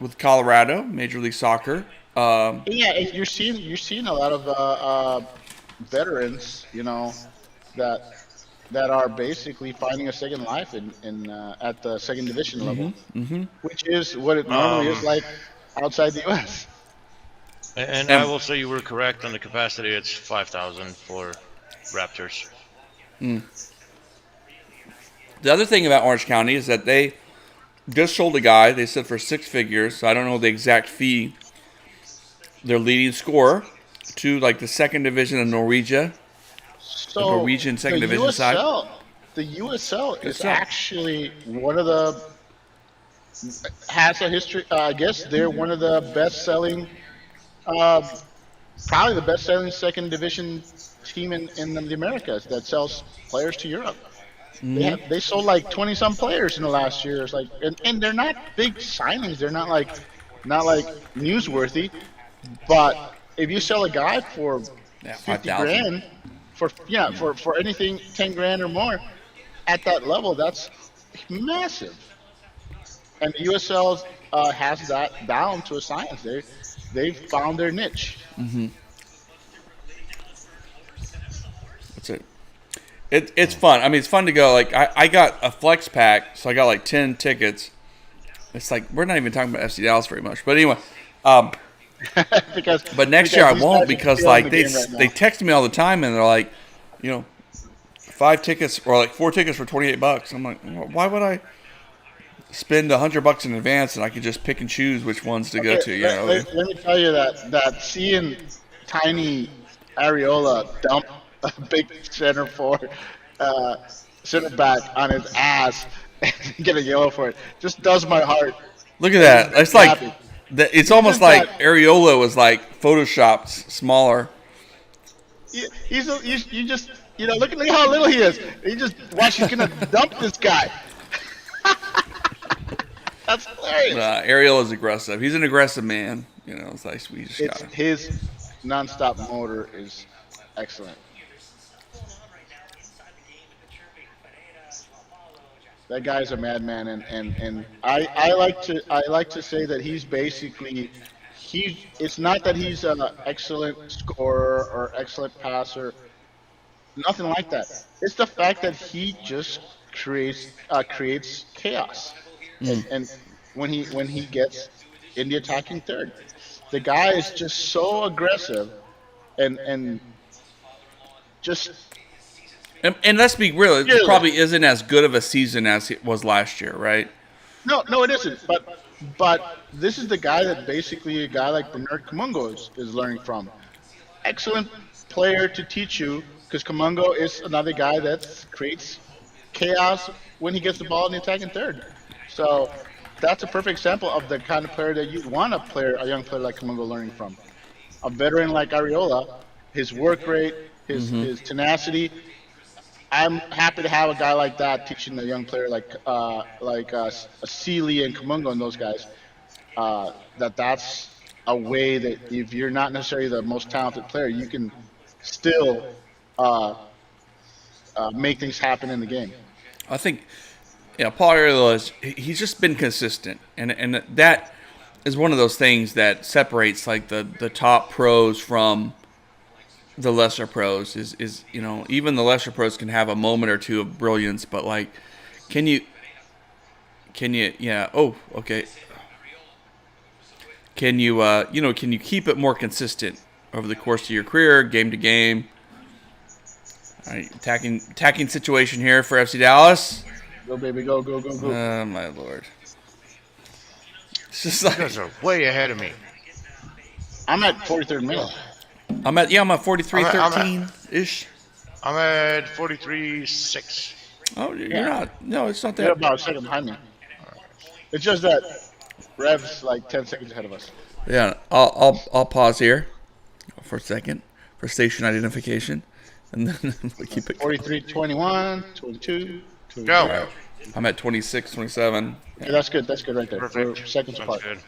with Colorado Major League Soccer. Yeah, and you're seeing a lot of veterans, that are basically finding a second life in at the second division level, which is what it normally is like outside the U.S. And I will say you were correct on the capacity. It's 5,000 for Raptors. The other thing about Orange County is that they just sold a guy. They said for 6 figures. So I don't know the exact fee. Their leading scorer to like the second division of Norwegia. So Norwegian second the division side? The USL is USL. actually one of the has a history. I guess they're one of the best-selling, probably the best-selling second division team in the Americas that sells players to Europe. They sold like 20-some players in the last year. It's like, and they're not big signings. They're not like newsworthy. But if you sell a guy for 50 5,000. grand, for anything 10 grand or more, at that level, that's massive. And the USL has that down to a science. They've found their niche. That's it. It's fun. I mean, it's fun to go. Like I got a flex pack, so I got like 10 tickets. It's like we're not even talking about FC Dallas very much, but anyway. But next year I these won't guys are because killing like the they game right now. they text me all the time and they're like, 5 tickets or like 4 tickets for $28. I'm like, why would I spend $100 in advance and I could just pick and choose which ones to go to? Let me tell you that seeing tiny Areola dump a big center back on his ass and get a yellow for it just does my heart. Look at that. It's like Happy. it's almost like Areola was like photoshopped smaller. You just look at how little he is. You just watch. He's gonna dump this guy. That's hilarious. Ariel is aggressive. He's an aggressive man. It's like we just got His nonstop motor is excellent. That guy's a madman, and I like to say that he's basically it's not that he's an excellent scorer or excellent passer, nothing like that. It's the fact that he just creates chaos, and when he gets in the attacking third, the guy is just so aggressive, and just. and let's be real. It Yeah. probably isn't as good of a season as it was last year, right? No, it isn't. But this is the guy that basically a guy like Bernard Kamungo is learning from. Excellent player to teach you because Kamungo is another guy that creates chaos when he gets the ball in the attacking third. So that's a perfect example of the kind of player that you want a young player like Kamungo learning from. A veteran like Areola, his work rate, his tenacity. I'm happy to have a guy like that teaching a young player like Sealy and Kamungo and those guys. That's a way that if you're not necessarily the most talented player, you can still make things happen in the game. I think, Paul Ariel he's just been consistent, and that is one of those things that separates like the top pros from the lesser pros. Is even the lesser pros can have a moment or two of brilliance, but like, can you can you keep it more consistent over the course of your career, game to game? All right, attacking situation here for FC Dallas. Go, baby, go, go, go, go. Oh my lord! It's just You guys like are way ahead of me. I'm at 43rd minute. I'm at I'm at, 43-13 ish. I'm at 43-6. Oh, you're Yeah. not. No, it's not You're that. about a second behind me. It's just that Rev's like 10 seconds ahead of us. Yeah, I'll pause here for a second for station identification, and then we'll keep it. 43, 21, 22, 23. Go. All right. I'm at 26, 27. Okay, that's good. That's good right there. We're Perfect. seconds Sounds apart. good.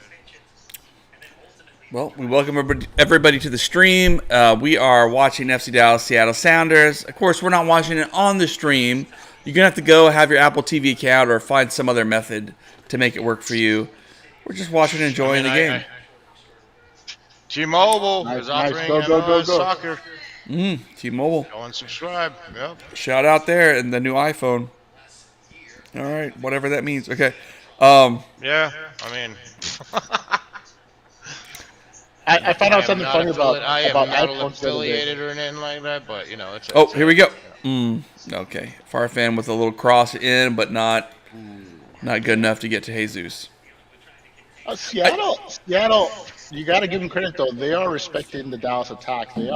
Well, we welcome everybody to the stream. We are watching FC Dallas Seattle Sounders. Of course, we're not watching it on the stream. You're going to have to go have your Apple TV account or find some other method to make it work for you. We're just watching and enjoying the game. T-Mobile Nice, is nice. offering Go, go, go, MLS go. soccer. T-Mobile. Go and subscribe. Yep. Shout out there and the new iPhone. All right, whatever that means. Okay. Yeah. I mean, I found out something funny about I am about not iPhones the other day. affiliated or anything like that, but you know, it's. Oh, here we go. Okay. Farfan with a little cross in, but not good enough to get to Jesus. Seattle, you got to give them credit though. They are respecting the Dallas attack. They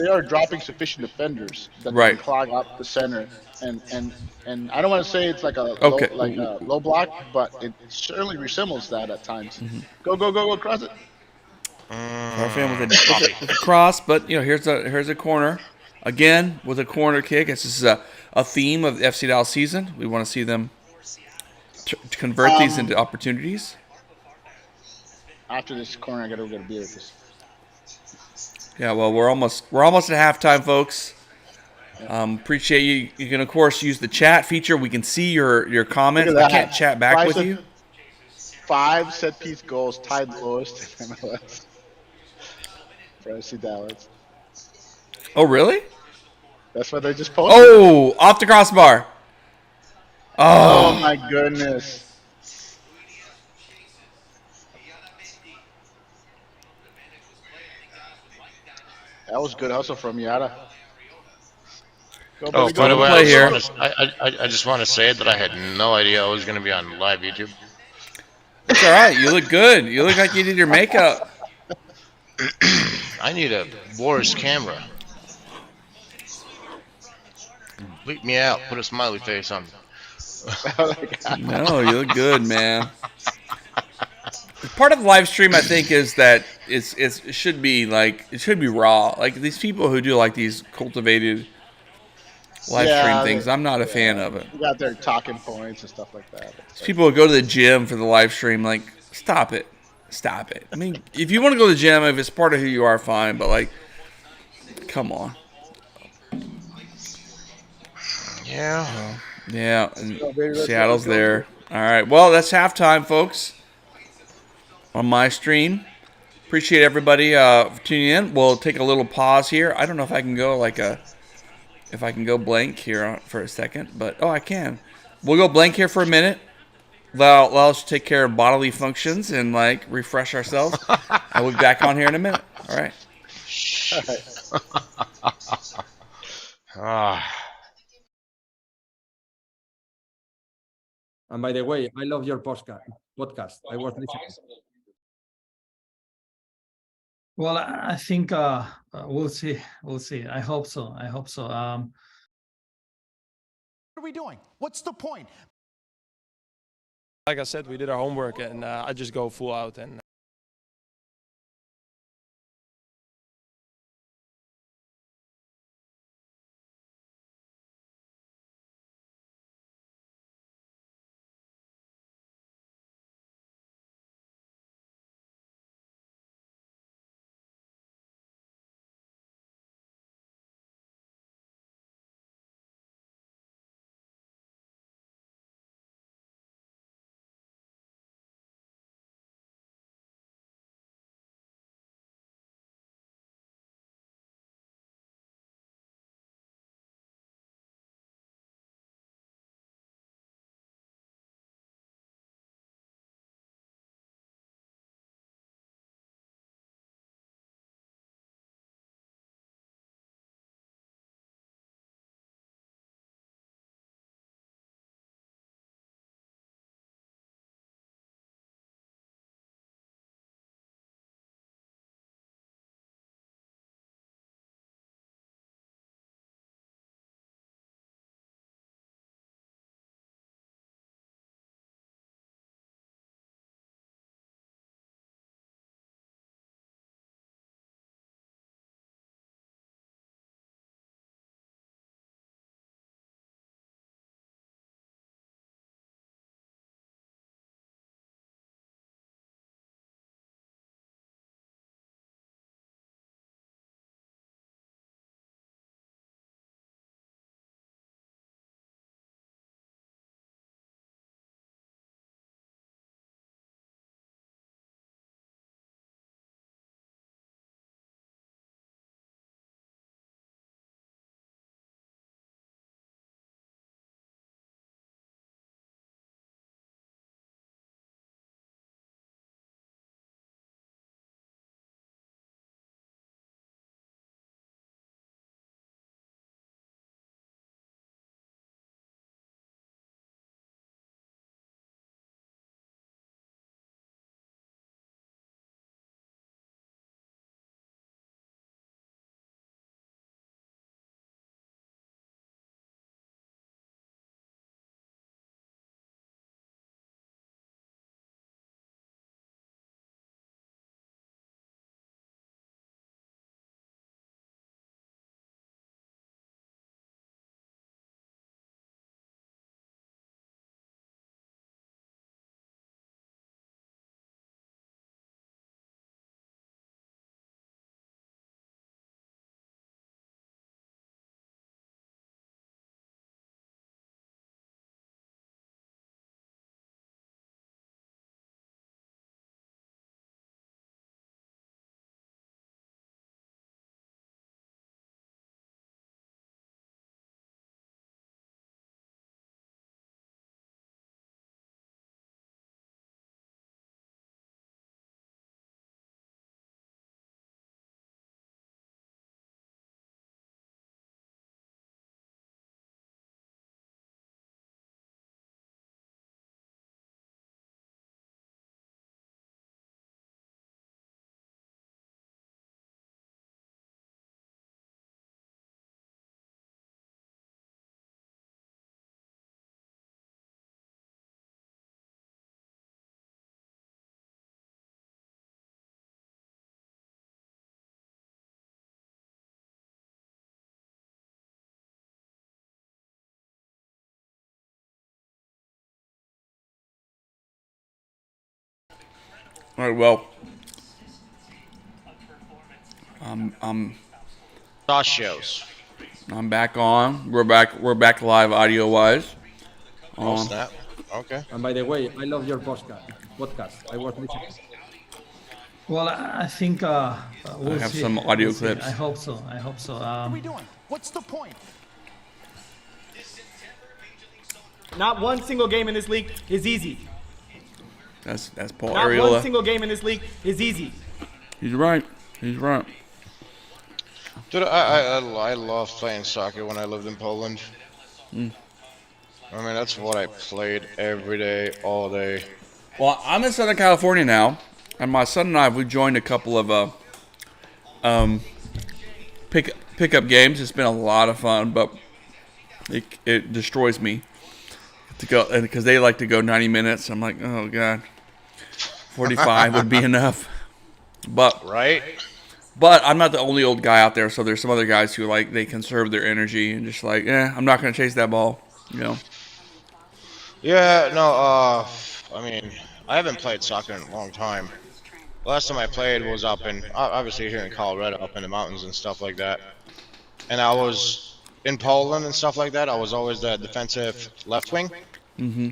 are dropping sufficient defenders that Right. can clog up the center. And I don't want to say it's like a Okay. low block, but it certainly resembles that at times. Go, go, go, go, cross it. Farfan with a cross, but here's a corner. Again with a corner kick. This is a theme of the FC Dallas season. We want to see them convert these into opportunities. After this corner, I got to go get a beer with this. Yeah, well, we're almost at halftime, folks. Appreciate you. You can of course use the chat feature. We can see your comments. Look at I can't that. chat back with Five you. 5 set piece goals, tied lowest in MLS for FC Dallas. Oh, really? That's what they just posted. Oh, off the crossbar. Oh my goodness. That was good hustle from Yada. Go, Oh, baby, by the go. way, play here. I just want to say that I had no idea I was going to be on live YouTube. It's all right. You look good. You look like you did your makeup. I need a Wars camera. Bleep me out. Put a smiley face on me. No, you look good, man. Part of the live stream, I think, is that it should be raw. Like these people who do like these cultivated live stream things, I'm not a fan of it. You got their talking points and stuff like that. These people who go to the gym for the live stream, like, stop it. I mean, if you want to go to the gym, if it's part of who you are, fine. But like, come on. Yeah. Yeah, and baby, let's Seattle's go. there. All right. Well, that's halftime, folks. On my stream. Appreciate everybody for tuning in. We'll take a little pause here. I don't know if I can go if I can go blank here for a second, but I can. We'll go blank here for a minute. Allow us to take care of bodily functions and refresh ourselves. I will be back on here in a minute. All right. And by the way, I love your podcast. I was listening. Well, I think we'll see. We'll see. I hope so. What are we doing? What's the point? Like I said, we did our homework, and I just go full out and All right. Well, I'm Saucios. back on. We're back. We're back live audio wise. Oh, snap. Okay. And by the way, I love your podcast. I was listening. Well, I think we'll I have see. some audio We'll see. clips. I hope so. I hope so. What are we doing? What's the point? Not one single game in this league is easy. That's Paul Not Arriola. one single game in this league is easy. He's right. He's right. Dude, I love playing soccer when I lived in Poland. I mean, that's what I played every day, all day. Well, I'm in Southern California now, and my son and I we joined a couple of pickup games. It's been a lot of fun, but it destroys me to go, and because they like to go 90 minutes. I'm like, oh god, 45 would be enough. But Right? But I'm not the only old guy out there, so there's some other guys who like they conserve their energy and just like, I'm not gonna chase that ball, you know. Yeah, no, I mean, I haven't played soccer in a long time. Last time I played was up in, obviously here in Colorado, up in the mountains and stuff like that. And I was in Poland and stuff like that. I was always the defensive left wing. Mm-hmm.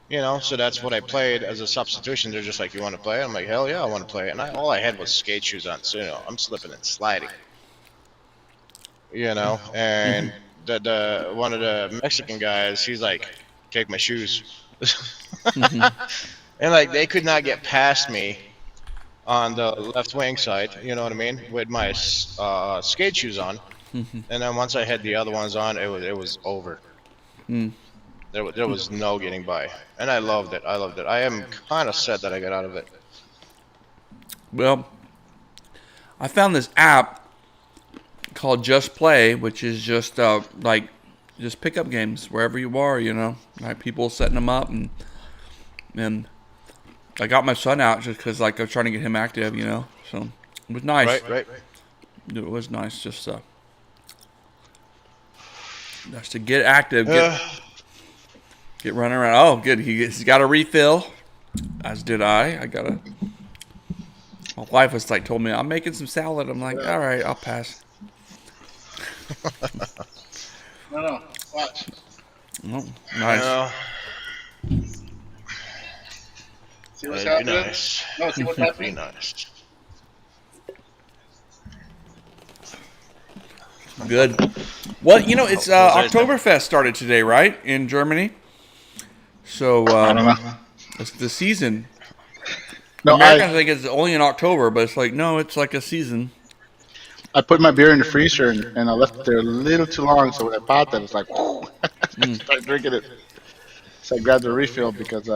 You know, so that's what I played as a substitution. They're just like, you want to play? I'm like, hell yeah, I want to play. And all I had was skate shoes on, so, you know, I'm slipping and sliding. You know, and the one of the Mexican guys, he's like, take my shoes. And like, they could not get past me on the left wing side, you know what I mean, with my skate shoes on. And then once I had the other ones on, it was over. There was no getting by, and I loved it. I am kind of sad that I got out of it. Well, I found this app called Just Play, which is just like just pickup games wherever you are, you know, like people setting them up, and I got my son out just because like I was trying to get him active, you know, so it was nice. Right. It was nice, just to get active, get running around. Oh, good. He's got a refill, as did I. My wife was like, told me, I'm making some salad. I'm like, all right, I'll pass. No, watch. Oh, nice. See what's That'd be happening? nice. No, see what's That'd be happening? nice. Good. Well, you know, it's Oktoberfest started today, right, in Germany? So I don't know. it's the season. No, Americans think it's only in October, but it's like, no, it's like a season. I put my beer in the freezer and I left it there a little too long, so when I popped it, it's like, whoo, I started drinking it. So I grabbed the refill because,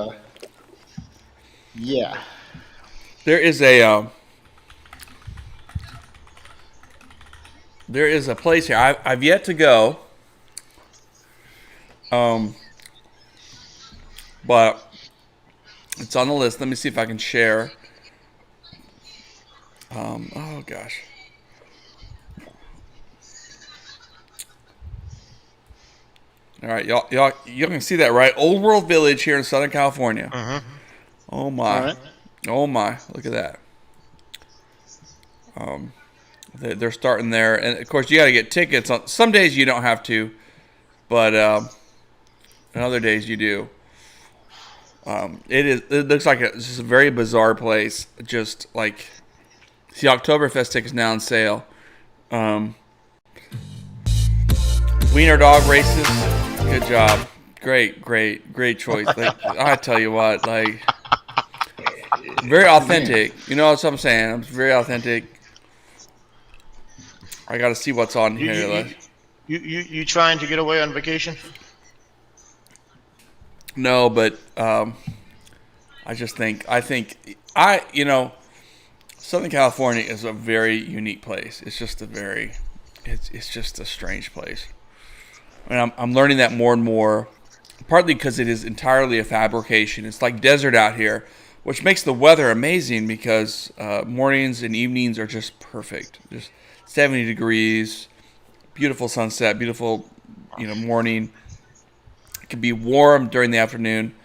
yeah. There is a place here. I've yet to go. But it's on the list. Let me see if I can share. Oh gosh. All right, y'all can see that, right? Old World Village here in Southern California. Oh my. All right. Oh my, look at that. They're starting there, and of course you got to get tickets. On some days you don't have to, but on other days you do. It looks like it's just a very bizarre place. Just like, see, Oktoberfest tickets now on sale. Wiener dog races. Good job. Great choice. Like, I tell you what, like, very authentic. You know what I'm saying? It's very authentic. I got to see what's on here. You trying to get away on vacation? No, but I think Southern California is a very unique place. It's just it's just a strange place. And I'm learning that more and more, partly because it is entirely a fabrication. It's like desert out here, which makes the weather amazing because mornings and evenings are just perfect. Just 70 degrees, beautiful sunset, beautiful, morning. It can be warm during the afternoon,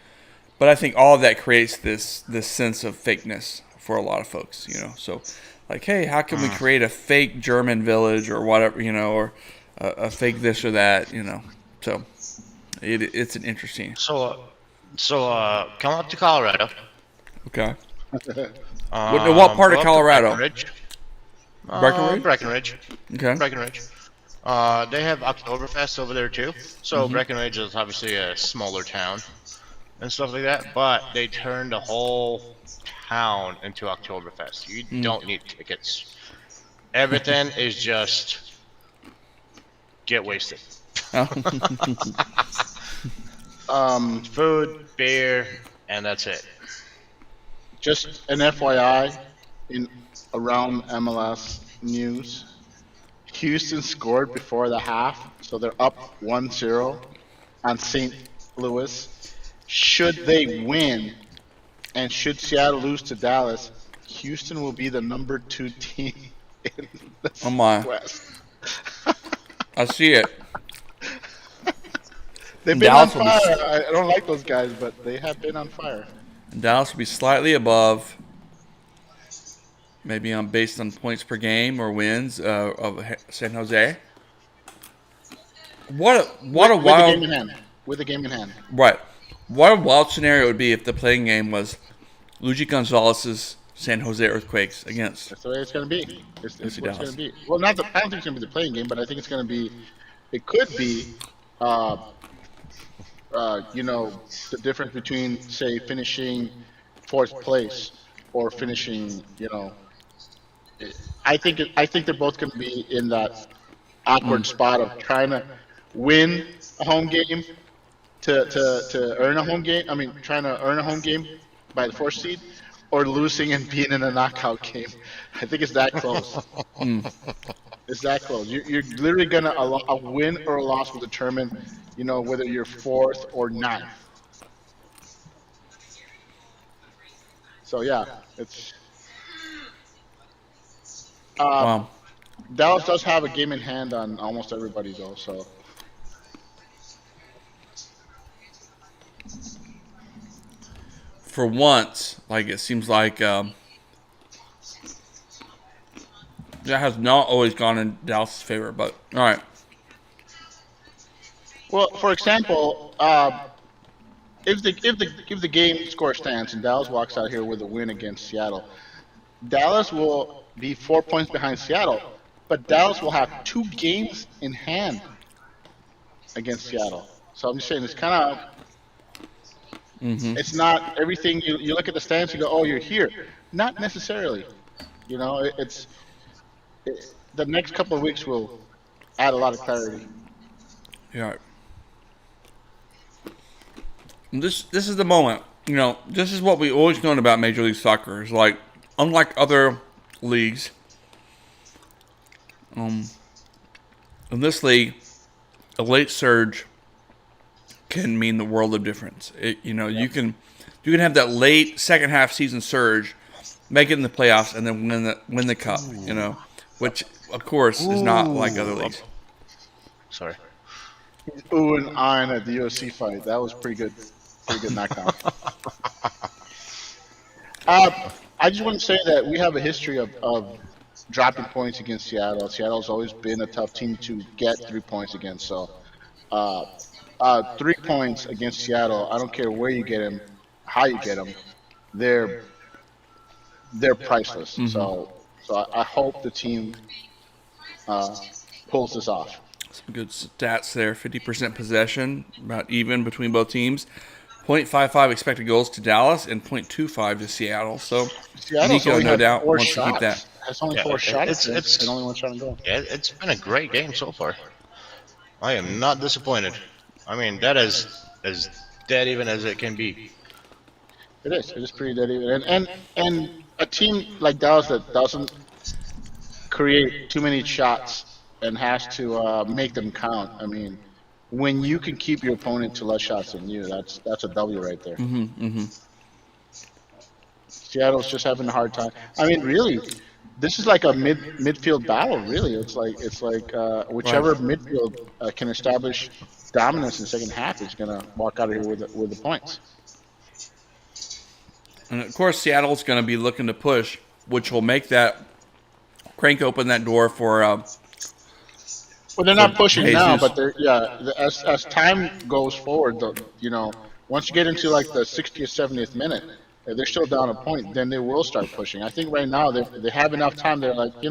but I think all of that creates this sense of fakeness for a lot of folks, So, like, hey, how can we create a fake German village or whatever, or a fake this or that, So, it's an interesting. So come up to Colorado. Okay. What part Go of up to Colorado? Breckenridge. Breckenridge? Breckenridge. Okay. Breckenridge. They have Oktoberfest over there too. So Breckenridge is obviously a smaller town and stuff like that, but they turned the whole town into Oktoberfest. You don't need tickets. Everything is just get wasted. Food, beer, and that's it. Just an FYI, in around MLS news, Houston scored before the half, so they're up 1-0 on St. Louis. Should they win, and should Seattle lose to Dallas, Houston will be the number 2 team in the West. I see it. They've been on fire. I don't like those guys, but they have been on fire. Dallas will be slightly above, maybe based on points per game or wins of San Jose. What a wild with the game in hand. Right. What a wild scenario it would be if the playing game was Luigi Gonzalez's San Jose Earthquakes against. That's the way it's going to be. It's what it's going to be. Well, I don't think it's going to be the playing game, but I think it's going to be. It could be. The difference between, say, finishing 4th place or finishing, I think they're both going to be in that awkward spot of trying to win a home game to earn a home game. I mean, trying to earn a home game by the 4th seed, or losing and being in a knockout game. I think it's that close. It's that close. You're literally gonna a win or a loss will determine, whether you're 4th or 9th. So yeah, it's. Wow. Dallas does have a game in hand on almost everybody though, so. For once, it seems like that has not always gone in Dallas' favor, but all right. Well, for example, if the game score stands and Dallas walks out here with a win against Seattle, Dallas will be 4 points behind Seattle, but Dallas will have 2 games in hand against Seattle. So I'm just saying it's kind of. It's not everything. You look at the stands and go, oh, you're here. Not necessarily. The next couple of weeks will add a lot of clarity. Yeah. This is the moment. This is what we always known about Major League Soccer. Is like, unlike other leagues, in this league, a late surge can mean the world of difference. You can have that late second half season surge, make it in the playoffs, and then win the cup. Which of course is not like other leagues. Sorry. Ooh and ahhing at the UFC fight. That was pretty good knockdown. I just want to say that we have a history of dropping points against Seattle. Seattle's always been a tough team to get 3 points against. So. 3 points against Seattle. I don't care where you get them, how you get them. They're priceless. So I hope the team pulls this off. Some good stats there. 50% possession, about even between both teams. 0.55 expected goals to Dallas and 0.25 to Seattle. So Nico, no doubt, wants to keep that. It's only 4 shots. It's only 1 shot on goal. Yeah, it's been a great game so far. I am not disappointed. I mean, that is as dead even as it can be. It is. It is pretty dead even. And a team like Dallas that doesn't create too many shots and has to make them count. I mean, when you can keep your opponent to less shots than you, that's a W right there. Seattle's just having a hard time. I mean, really, this is like a midfield battle. Really, it's like whichever midfield can establish dominance in the second half is gonna walk out of here with the points. And of course, Seattle's going to be looking to push, which will make that crank open that door for. Well, they're not pushing now, Jesus. but as time goes forward, once you get into like the 60th, 70th minute, if they're still down a point, then they will start pushing. I think right now they have enough time. They're like, we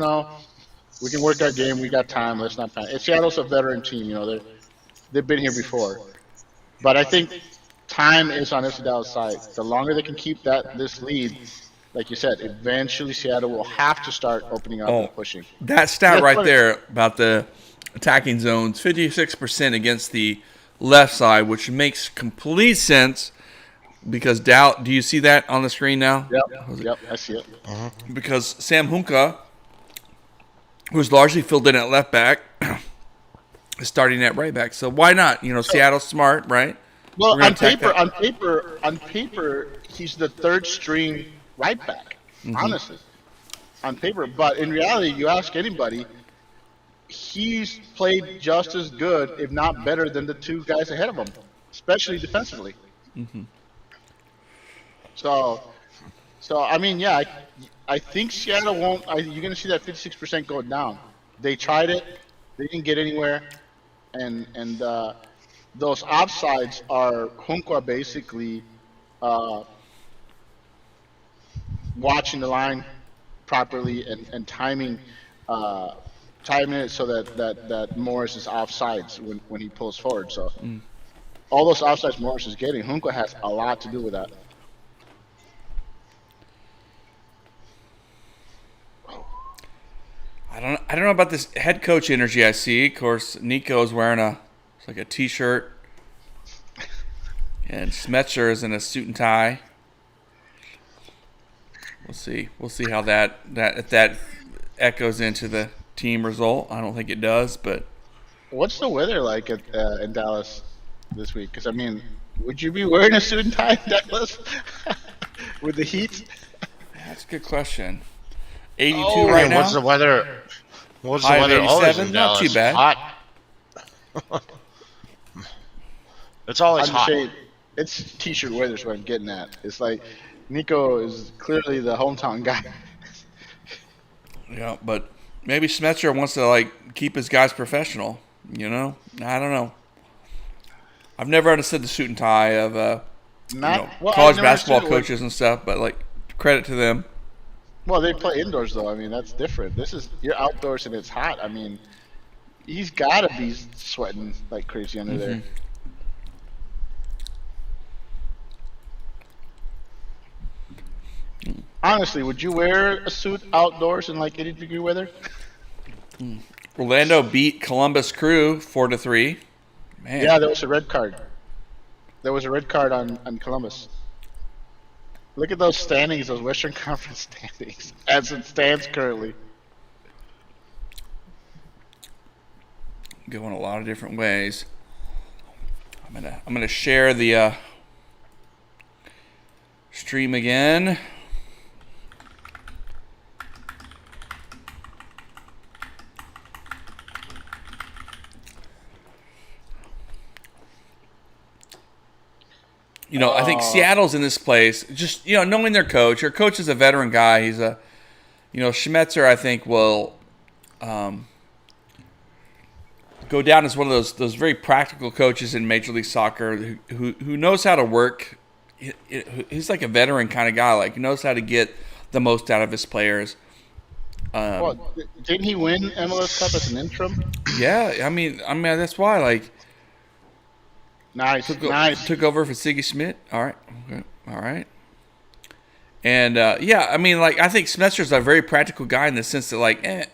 can work our game. We got time. Let's not panic. Seattle's a veteran team. They've been here before, but I think time is on Dallas' side. The longer they can keep this lead, like you said, eventually Seattle will have to start opening up and pushing. That stat right there about the attacking zones, 56% against the left side, which makes complete sense because do you see that on the screen now? Yep, I see it. Because Sam Hunka, who's largely filled in at left back, is starting at right back. So why not? Seattle's smart, right? Well, on paper, he's the third string right back, honestly, on paper. But in reality, you ask anybody, he's played just as good, if not better, than the two guys ahead of him, especially defensively. So I mean, yeah, I think Seattle won't. You're going to see that 56% go down. They tried it, they didn't get anywhere, and those offsides are Hunka basically watching the line properly and timing it so that Morris is offsides when he pulls forward. So all those offsides Morris is getting, Hunka has a lot to do with that. I don't know about this head coach energy I see. Of course, Nico's wearing a t-shirt, and Smetzer is in a suit and tie. We'll see how if that echoes into the team result. I don't think it does, but what's the weather like in Dallas this week? Because I mean, would you be wearing a suit and tie in Dallas with the heat? That's a good question. 82 right now. What's the weather? What's the weather always in Dallas? Not too bad. Hot. It's always hot. It's t-shirt weather is what I'm getting at. It's like Nico is clearly the hometown guy. Yeah, but maybe Smetzer wants to keep his guys professional. I don't know. I've never understood the suit and tie of college basketball coaches and stuff, but credit to them. Well, they play indoors though. I mean, that's different. You're outdoors and it's hot. I mean, he's got to be sweating like crazy under there. Honestly, would you wear a suit outdoors in 80-degree weather? Orlando beat Columbus Crew 4-3. Man. Yeah, there was a red card. There was a red card on Columbus. Look at those standings, those Western Conference standings, as it stands currently. Going a lot of different ways. I'm gonna share the stream again. I think Seattle's in this place. Just knowing their coach. Their coach is a veteran guy. He's Schmetzer. I think will go down as one of those very practical coaches in Major League Soccer who knows how to work. He's like a veteran kind of guy. He knows how to get the most out of his players. Didn't he win MLS Cup as an interim? Yeah, I mean that's why Nice. Took over for Siggy Schmidt. All right. Okay. All right. And, I think Smetzer's a very practical guy in the sense that, I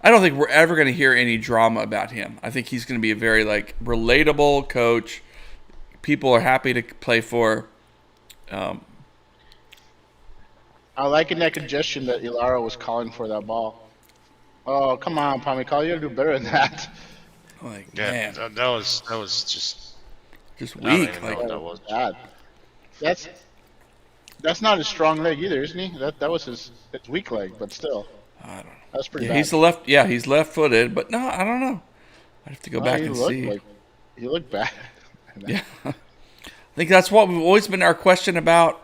don't think we're ever going to hear any drama about him. I think he's going to be a very, relatable coach. People are happy to play for. I like in that congestion that Ilara was calling for that ball. Oh, come on, Pamikal. You got to do better than that. Man. That was just weak. That was bad. That's not his strong leg either, isn't he? That was his weak leg, but still. I don't know. That's pretty bad. He's left-footed, but no, I don't know. I have to go back and see. He looked bad. Yeah. I think that's what we've always been our question about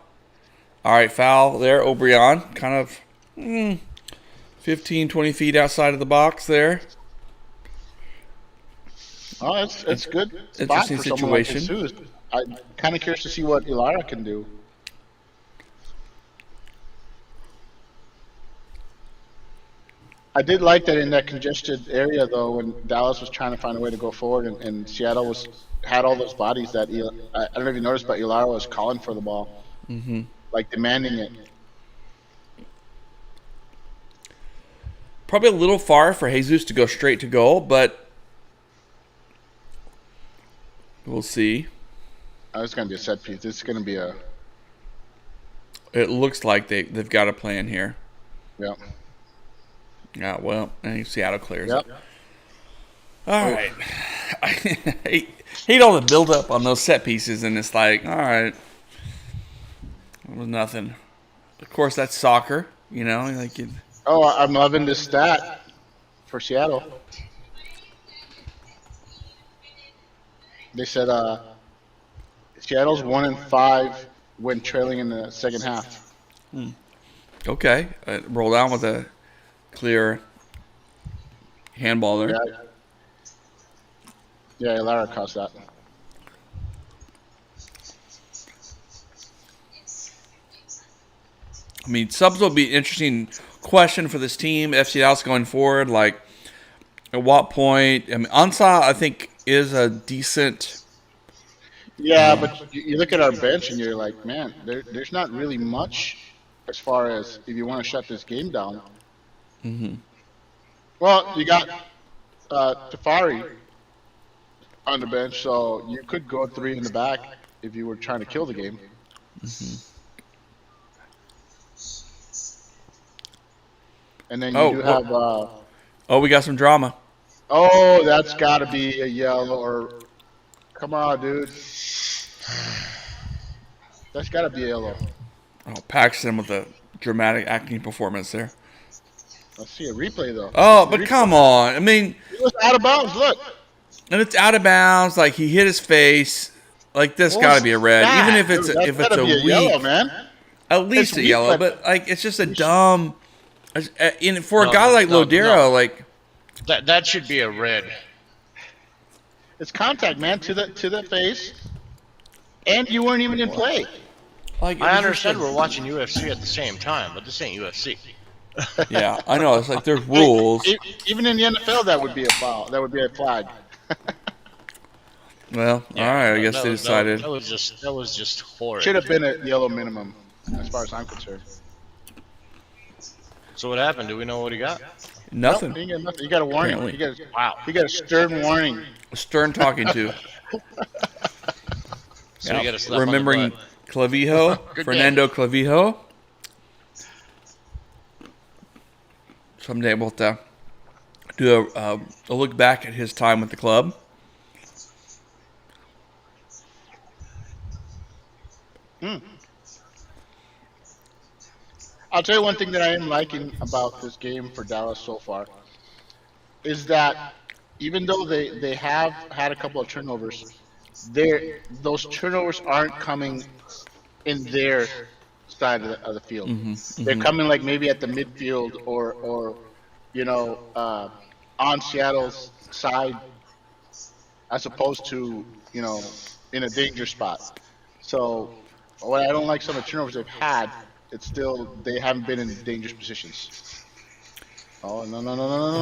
All right, foul there. O'Brien kind of 15, 20 feet outside of the box there. Oh, it's good spot Interesting for someone like situation. Jesus. I'm kind of curious to see what Ilara can do. I did like that in that congested area, though, when Dallas was trying to find a way to go forward, and Seattle had all those bodies that I don't know if you noticed, but Ilara was calling for the ball, like demanding it. Probably a little far for Jesus to go straight to goal, but we'll see. Oh, it's going to be a set piece. This is going to be a... It looks like they've got a plan here. Yeah. Yeah, well, I think Seattle clears Yep. it. All right. I hate all the build-up on those set pieces, and it's like, all right. It was nothing. Of course, that's soccer, you know. Like Oh, I'm loving this stat for Seattle. They said Seattle's 1-5 when trailing in the second half. Okay. Roll down with a clear handball there. Yeah, Lara caused that. I mean, subs will be an interesting question for this team. FC Dallas going forward, like at what point? I mean, Ansah, I think, is a decent. Yeah, but you look at our bench and you're like, man, there's not really much as far as if you want to shut this game down. Well, you got Tafari on the bench, so you could go 3 in the back if you were trying to kill the game. And then you do have... oh, we got some drama. Oh, that's got to be a yellow or... Come on, dude. That's got to be a yellow. Oh, Paxton with a dramatic acting performance there. Let's see a replay, though. Oh, but come on. I mean... It was out of bounds, look. And it's out of bounds. Like, he hit his face. Like, this got to be a red. Even if it's a weak... yellow, man. At least It's a weak, yellow. But, like, it's just a dumb... For a guy like Lodero, like... That should be a red. It's contact, man, to the face. And you weren't even in play. Like, I understand we're watching UFC at the same time, but this ain't UFC. Yeah, I know. It's like there's rules. Even in the NFL, that would be a foul. That would be a flag. Well, all right. I guess they decided. That was just horrid. Should have been a yellow minimum, as far as I'm concerned. So what happened? Do we know what he got? Nothing. No, he got nothing. You got a warning. Apparently. You got a stern warning. A stern talking to. So you got a slap remembering on the butt. Clavijo, Fernando Clavijo. Someday we'll have to do a look back at his time with the club. I'll tell you one thing that I am liking about this game for Dallas so far is that even though they have had a couple of turnovers, those turnovers aren't coming in their side of the field. They're coming like maybe at the midfield or on Seattle's side as opposed to, in a danger spot. So what I don't like some of the turnovers they've had, it's still they haven't been in dangerous positions. Oh no!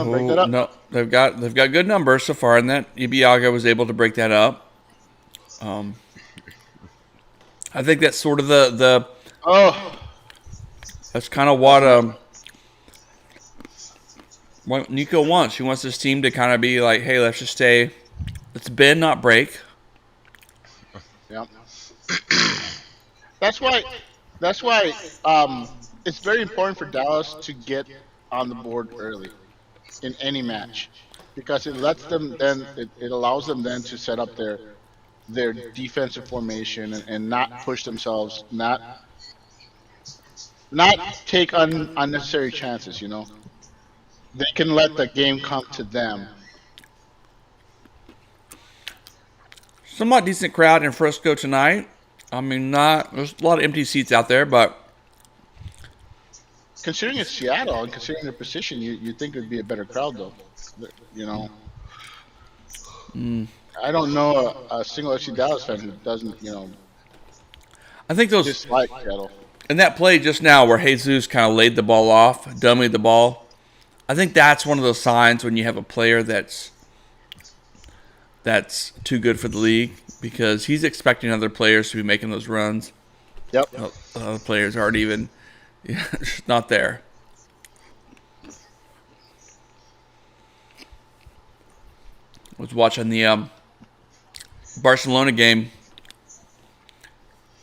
Break that up. No, they've got good numbers so far, and that Ibiaga was able to break that up. I think that's sort of the that's kind of what Nico wants. He wants his team to kind of be like, hey, let's bend, not break. Yeah. That's why it's very important for Dallas to get on the board early in any match, because it lets them then it allows them then to set up their defensive formation and not push themselves, not take unnecessary chances. They can let the game come to them. Somewhat decent crowd in Frisco tonight. I mean, there's a lot of empty seats out there, but considering it's Seattle and considering their position, you think it'd be a better crowd though. You know. I don't know a single FC Dallas fan who doesn't, I think those dislike Seattle. in that play just now where Jesus kind of laid the ball off, dummied the ball. I think that's one of those signs when you have a player that's too good for the league because he's expecting other players to be making those runs. Yep. Other players aren't even not there. I was watching the Barcelona game,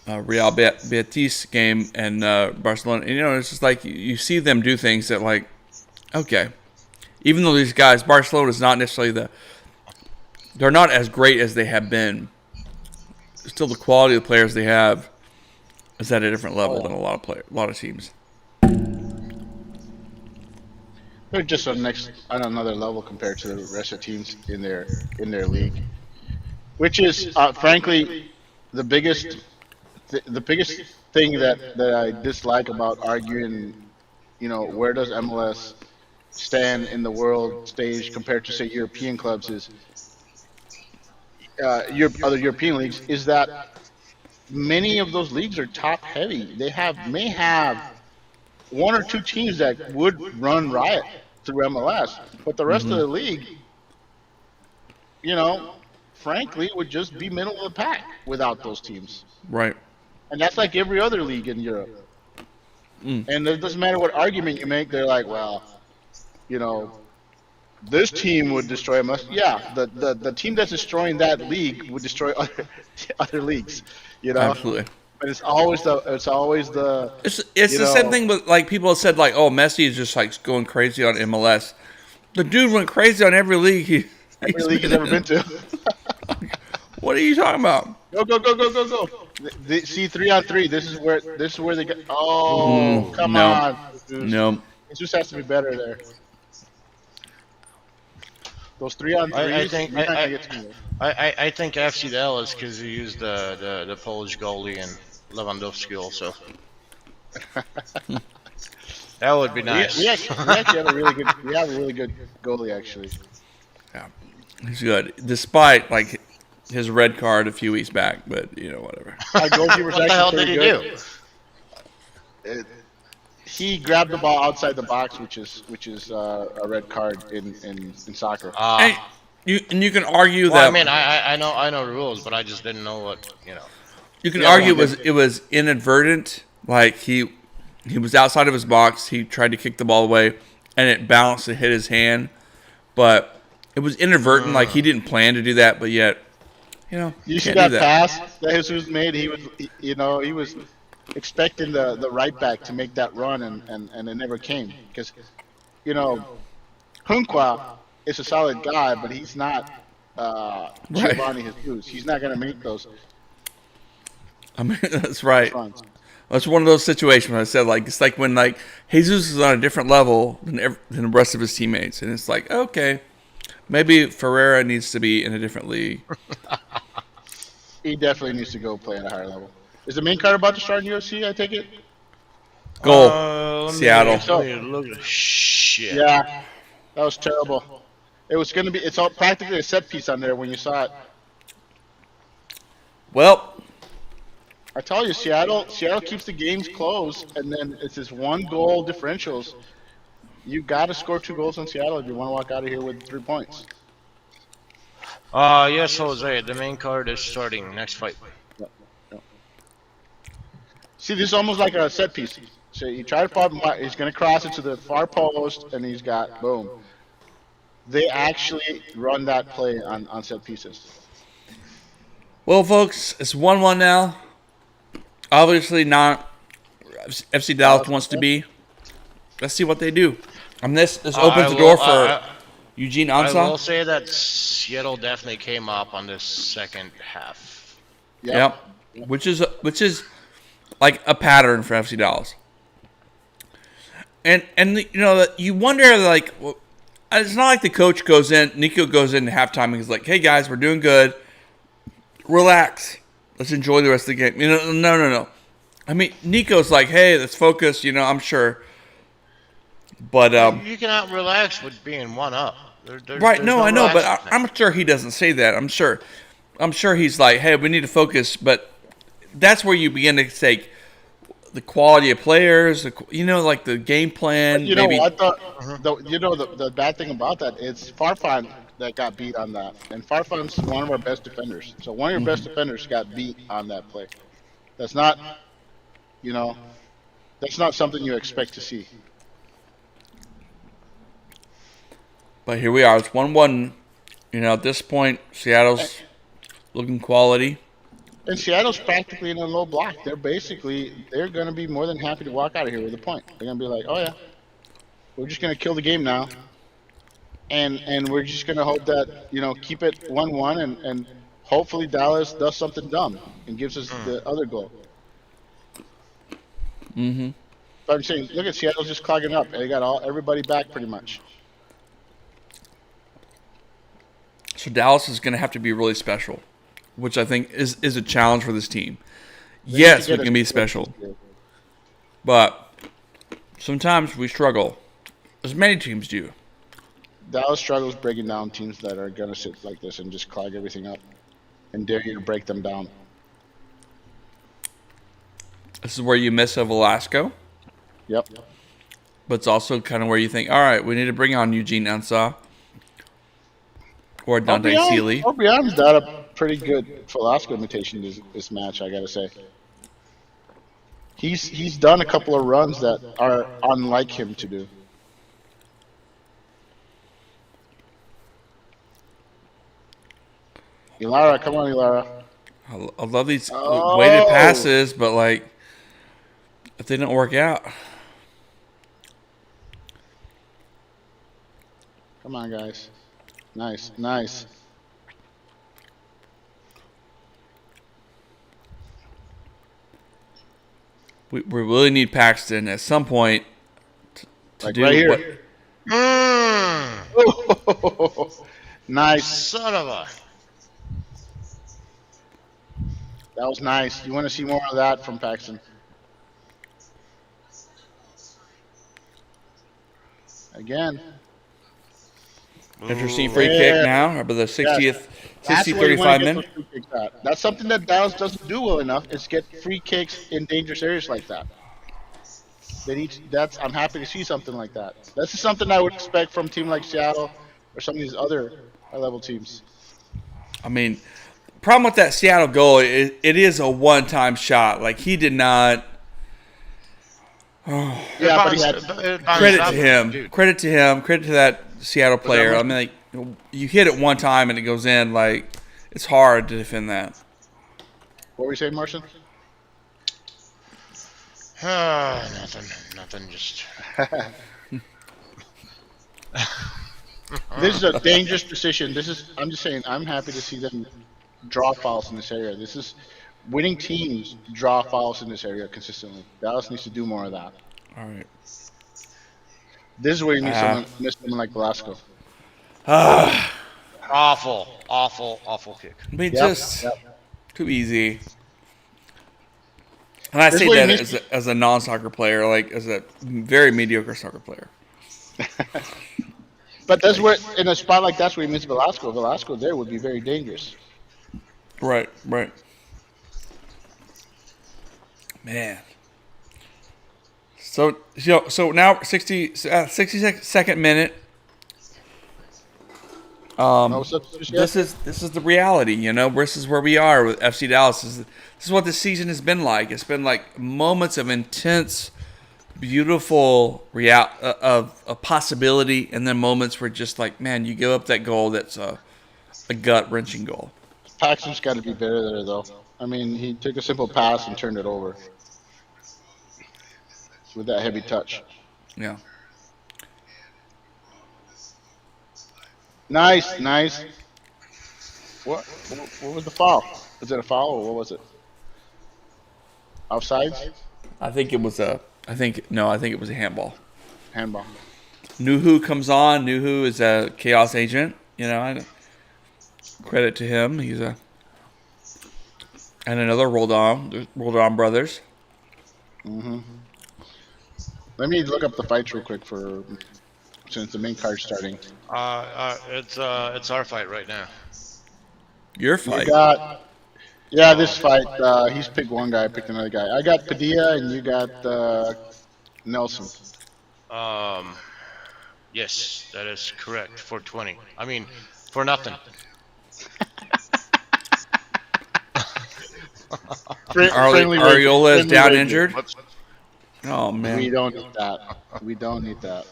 Real Betis game, and Barcelona. And, it's just like you see them do things that, like, okay, even though these guys, Barcelona is not necessarily they're not as great as they have been. Still, the quality of the players they have is at a different level than a lot of teams. They're just on another level compared to the rest of the teams in their league, which is frankly the biggest thing that I dislike about arguing. Where does MLS stand in the world stage compared to say European clubs is other European leagues is that many of those leagues are top heavy. They may have one or two teams that would run riot through MLS, but the rest of the league, frankly, would just be middle of the pack without those teams. Right. And that's like every other league in Europe. And it doesn't matter what argument you make, they're like, well, this team would destroy MLS. Yeah, the team that's destroying that league would destroy other leagues. Absolutely. But it's always the It's the same thing with, like, people have said, like, oh, Messi is just like going crazy on MLS. The dude went crazy on every league he's ever been to. What are you talking about? Go. See, 3-on-3. This is where they get. Oh, come on. No. It just has to be better there. Those 3-on-3s. I think FC Dallas because he used the Polish goalie and Lewandowski also. That would be nice. We actually have a really good goalie actually. Yeah, he's good, despite like his red card a few weeks back. But whatever. Our goalkeeper's What the hell did he do? He grabbed the ball outside the box, which is a red card in soccer. And you can argue Well, that. I mean, I know rules, but I just didn't know what. You can argue it was inadvertent. Like he was outside of his box. He tried to kick the ball away, and it bounced and hit his hand. But it was inadvertent. Like he didn't plan to do that, but yet, you see that pass that Jesus made. He was expecting the right back to make that run, and it never came because, Hunqua is a solid guy, but he's not Giovanni Jesus. He's not going to make those. I mean, that's right. That's one of those situations where I said, like, it's like when, like, Jesus is on a different level than the rest of his teammates. And it's like, okay, maybe Ferreira needs to be in a different league. He definitely needs to go play at a higher level. Is the main card about to start in UFC, I take it? Goal. Seattle. Shit. Yeah, that was terrible. It was going to be, it's all practically a set piece on there when you saw it. Well, I tell you, Seattle keeps the games close, and then it's this 1-goal differentials. You got to score 2 goals on Seattle if you want to walk out of here with 3 points. Yes, Jose. The main card is starting next fight. See, this is almost like a set piece. So you try to pop him, he's going to cross it to the far post, and he's got boom. They actually run that play on set pieces. Well, folks, it's 1-1 now. Obviously not FC Dallas wants to be. Let's see what they do. And this opens the door for Eugene Ansah. I will say that Seattle definitely came up on the second half. Yep. Which is like a pattern for FC Dallas. And you wonder, like, well, it's not like the coach goes in, Nico goes in at halftime and he's like, hey guys, we're doing good. Relax. Let's enjoy the rest of the game. No. I mean, Nico's like, hey, let's focus. I'm sure But You cannot relax with being one up. right, no, I know, but relaxing there. I'm sure he doesn't say that. I'm sure he's like, hey, we need to focus. But that's where you begin to take the quality of players, like the game plan. You know Maybe what? The bad thing about that is Farfan that got beat on that, and Farfan's one of our best defenders. So one of your best defenders got beat on that play. That's not, you know, that's not something you expect to see. But here we are. It's 1-1. At this point, Seattle's looking quality. And Seattle's practically in a low block. They're going to be more than happy to walk out of here with a point. They're going to be like, oh yeah, we're just going to kill the game now. And we're just going to hope that, keep it 1-1 and hopefully Dallas does something dumb and gives us the other goal. Mm-hmm. But I'm saying, look at Seattle's just clogging up. They got everybody back pretty much. So Dallas is going to have to be really special, which I think is a challenge for this team. Yes, we can be special, but sometimes we struggle, as many teams do. Dallas struggles breaking down teams that are going to sit like this and just clog everything up and dare you to break them down. This is where you miss a Velasco. Yep. But it's also kind of where you think, all right, we need to bring on Eugene Ansah or Dante Seeley. Obian's got a pretty good Velasco imitation this match, I got to say. He's done a couple of runs that are unlike him to do. Ilara, come on, Ilara. I love these weighted passes, but if they don't work out. Come on, guys. Nice. We really need Paxton at some point to do right here. Nice. Son of a. That was nice. You want to see more of that from Paxton. Again. Interesting free kick now, about the 60th, 35 minute. That's something that Dallas doesn't do well enough, is get free kicks in dangerous areas like that. I'm happy to see something like that. This is something I would expect from a team like Seattle or some of these other high-level teams. I mean, problem with that Seattle goal, it is a one-time shot. He did not. Oh. Yeah, but he had credit to him. Credit to him. Credit to that Seattle player. I mean, you hit it one time and it goes in. It's hard to defend that. What were you saying, Martian? Nothing. Just. This is a dangerous position. I'm just saying. I'm happy to see them draw fouls in this area. Winning teams draw fouls in this area consistently. Dallas needs to do more of that. All right. This is where you need someone like Velasco. Awful kick. I mean, too easy. And I say that as a non-soccer player, as a very mediocre soccer player. But that's where, in a spot like that's where you miss Velasco. Velasco there would be very dangerous. Right. Man. So now 62nd minute. This is the reality, This is where we are with FC Dallas. This is what this season has been like. It's been moments of intense, beautiful of possibility, and then moments where just man, you give up that goal that's a gut-wrenching goal. Paxton's got to be better there, though. I mean, he took a simple pass and turned it over with that heavy touch. Yeah. Nice. What was the foul? Was it a foul or what was it? Offsides? I think it was a handball. Handball. Nuhu comes on. Nuhu is a chaos agent. Credit to him. And another Roldan brothers. Mm-hmm. Let me look up the fights real quick since the main card's starting. It's our fight right now. Your You fight. got this fight. He's picked one guy, I picked another guy. I got Padilla and you got Nelson. Yes, that is correct. 420. I mean, for nothing. Ariola is down wager. injured. Oh man. We don't need that. We don't need that.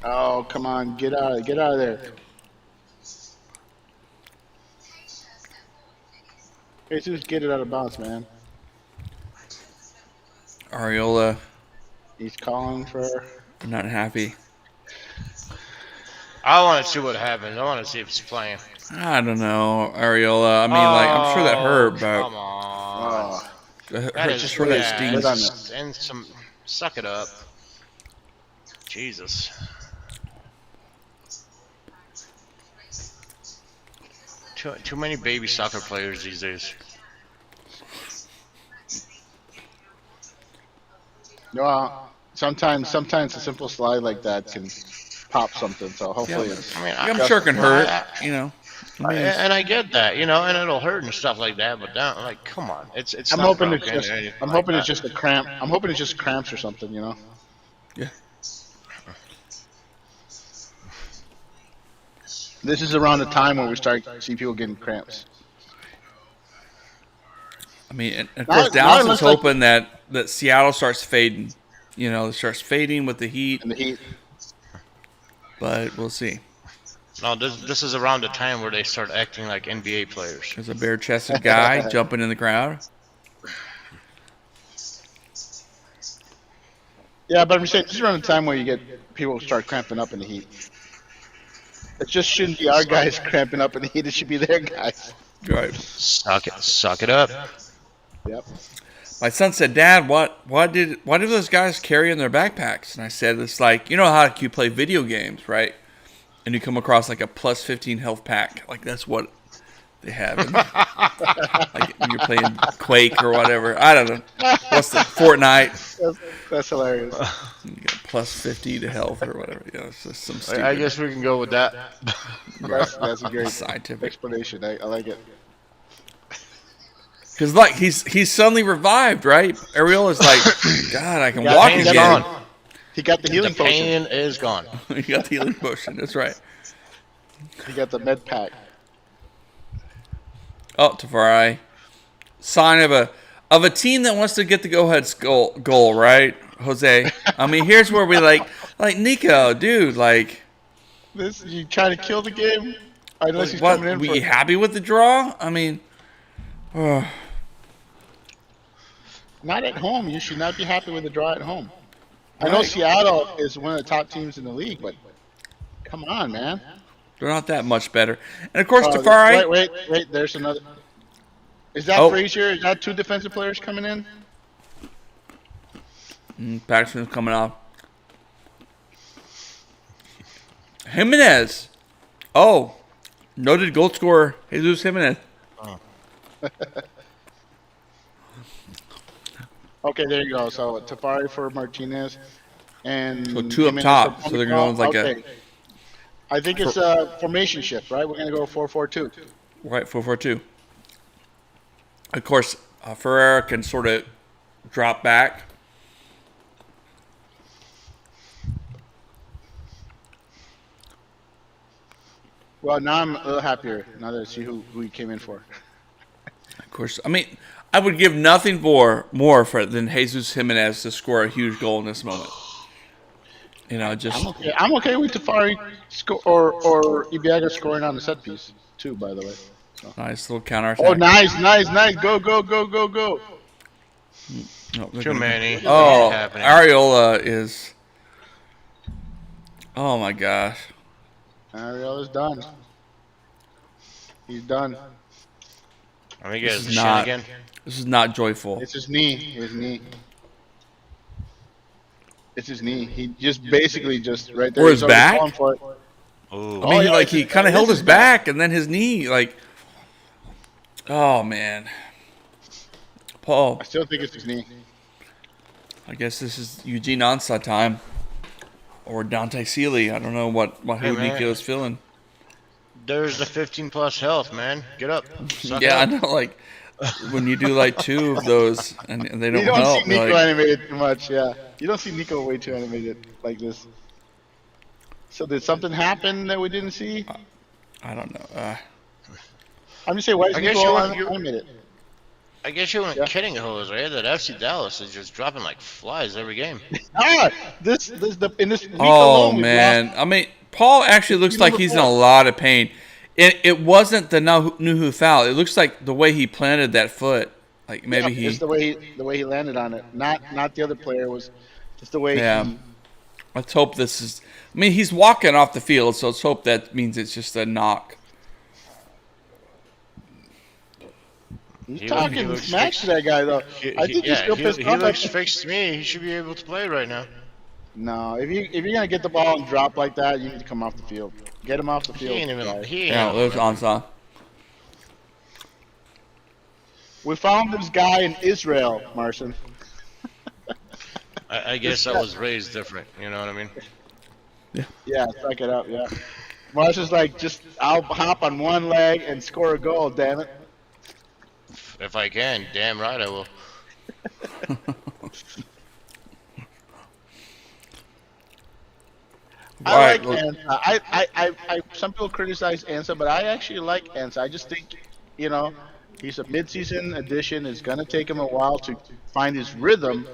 Oh, come on, get out of there. Jesus, get it out of bounds, man. Ariola. He's calling for. I'm not happy. I want to see what happens. I want to see if he's playing. I don't know, Ariola. I mean, I'm sure that hurt, but come on. That is sure that stings. And suck it up. Jesus. Too many baby soccer players these days. No, sometimes a simple slide like that can pop something. So hopefully, I'm sure it can hurt. And I get that, and it'll hurt and stuff like that. But come on, it's. I'm hoping it's just a cramp. I'm hoping it's just cramps or something, Yeah. This is around the time when we start to see people getting cramps. I mean, and of course, Dallas is hoping that Seattle starts fading. Starts fading with the heat. And the heat. But we'll see. No, this is around the time where they start acting like NBA players. There's a bare-chested guy jumping in the crowd. Yeah, but I'm saying this is around the time where you get people start cramping up in the heat. It just shouldn't be our guys cramping up in the heat. It should be their guys. Right. Suck it up. Yep. My son said, "Dad, why do those guys carry in their backpacks?" And I said, "It's like, how you play video games, right? And you come across like a plus 15 health pack. Like that's what they have. Like when you're playing Quake or whatever. I don't know. What's the Fortnite? That's hilarious. You get plus 50 to health or whatever. It's just some stupid. I guess we can go with that. That's a great scientific explanation. I like it. Because he's suddenly revived, right? Ariola's like, God, I can walk again. Gone. He got the healing potion. Pain is gone. He got the healing potion. That's right. He got the med pack. Oh, Tafari. Sign of a team that wants to get the go-ahead goal, right, Jose? I mean, here's where we like Nico, dude, this. You trying to kill the game? Unless he's what? coming in. We happy with the draw? I mean, not at home. You should not be happy with the draw at home. I know Seattle is one of the top teams in the league, but come on, man. They're not that much better. And of course, Tafari. Wait. There's another. Is that Frazier? Is that two defensive players coming in? Paxton's coming off. Jimenez. Oh, noted goal scorer Jesus Jimenez. Okay, there you go. So Tafari for Martinez, and so two up top. So they're going like a. I think it's a formation shift, right? We're gonna go 4-4-2. Right, 4-4-2. Of course, Ferreira can sort of drop back. Well, now I'm a little happier now that I see who he came in for. Of course, I mean, I would give nothing more than Jesus Jimenez to score a huge goal in this moment. I'm okay with Tafari or Ibiaga scoring on the set piece too. By the way, so. Nice little counter attack. Oh, nice! Go! No, too many. Oh, Ariola is. Oh my gosh. Ariola's done. He's done. Let me get his shin again. This is not joyful. It's his knee. It's his knee. He just basically right there. Or his back? Ooh. I mean, he kind of held his back, and then his knee, oh man, Paul. I still think it's his knee. I guess this is Eugene Ansah time. Or Dante Sealy. I don't know who Nico's feeling. There's the 15+ health, man. Get up. Suck Yeah, it I up. know. Like when you do like 2 of those and they don't You don't help. see Nico like, animated too much, yeah. You don't see Nico way too animated like this. So did something happen that we didn't see? I don't know. I'm just saying, why is I guess Nico you animated? I guess you weren't Yeah. kidding, Jose, that FC Dallas is just dropping like flies every game. In this week Oh alone, we've man, lost. I mean, Paul actually looks like he's in a lot of pain. It wasn't the Nuhu foul. It looks like the way he planted that foot. Like maybe It's the way he landed on it. Not the other player, was just the way Yeah. he. Let's hope this is. I mean, he's walking off the field, so let's hope that means it's just a knock. He's talking smack to that guy though. I think he's still pissed he off. looks fixed to me. He should be able to play right now. No, if you're gonna get the ball and drop like that, you need to come off the field. Get him off the field. Yeah, there's Ansah. We found this guy in Israel, Marcin. I guess I was raised different. You know what I mean? Yeah, suck it up. Yeah. Marcin's like, I'll hop on one leg and score a goal. Damn it. If I can, damn right I will. I like Ansah. Some people criticize Ansah, but I actually like Ansah. I just think, he's a mid-season addition. It's gonna take him a while to find his rhythm.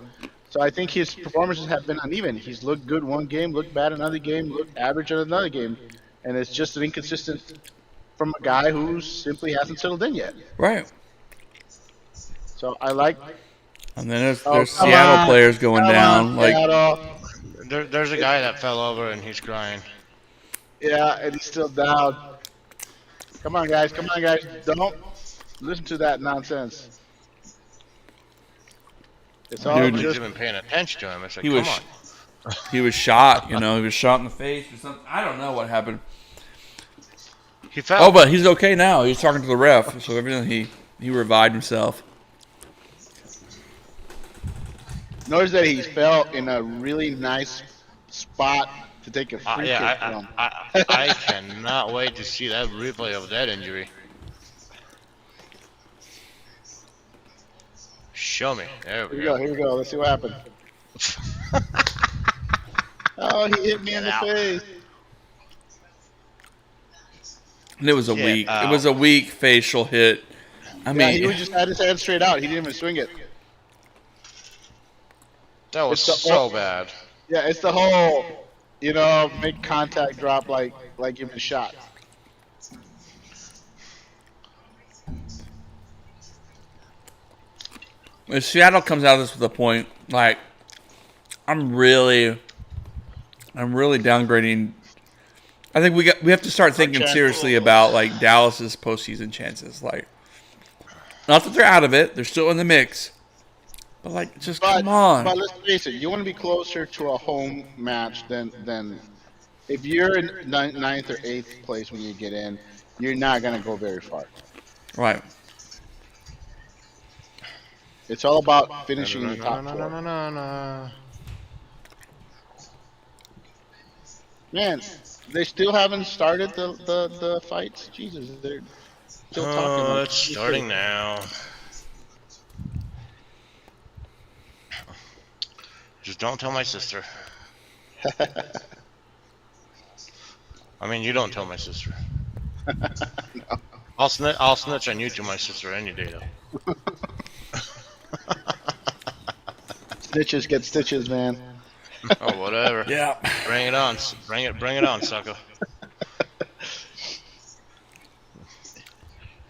So I think his performances have been uneven. He's looked good one game, looked bad another game, looked average in another game, and it's just an inconsistent from a guy who simply hasn't settled in yet. Right. So I like. And then there's Seattle players going down. There's a guy that fell over and he's crying. Yeah, and he's still down. Come on, guys. Don't listen to that nonsense. It's all Nobody's even paying attention to him. It's like, come on. He was shot. He was shot in the face or something. I don't know what happened. He fell. Oh, but he's okay now. He's talking to the ref, so evidently he revived himself. Notice that he fell in a really nice spot to take a free kick from. I cannot wait to see that replay of that injury. Show me. There we go. Here we go. Let's see what happened. Oh, he hit me in the face. And it was a weak facial hit. I mean, he just had his hand straight out. He didn't even swing it. That was so bad. Yeah, it's the whole, make contact drop like you've been shot. If Seattle comes out of this with a point, like, I'm really downgrading. I think we have to start thinking seriously about like Dallas's postseason chances. Like, not that they're out of it; they're still in the mix. But like, come on. But let's face it, you want to be closer to a home match than if you're in ninth or eighth place when you get in, you're not gonna go very far. Right. It's all about finishing in the top four. Man, they still haven't started the fights. Jesus, they're still talking. Oh, it's starting now. Just don't tell my sister. I mean, you don't tell my sister. No. I'll snitch on you to my sister any day, though. Snitches get stitches, man. Oh, whatever. Yeah. Bring it on. Bring it on, sucker.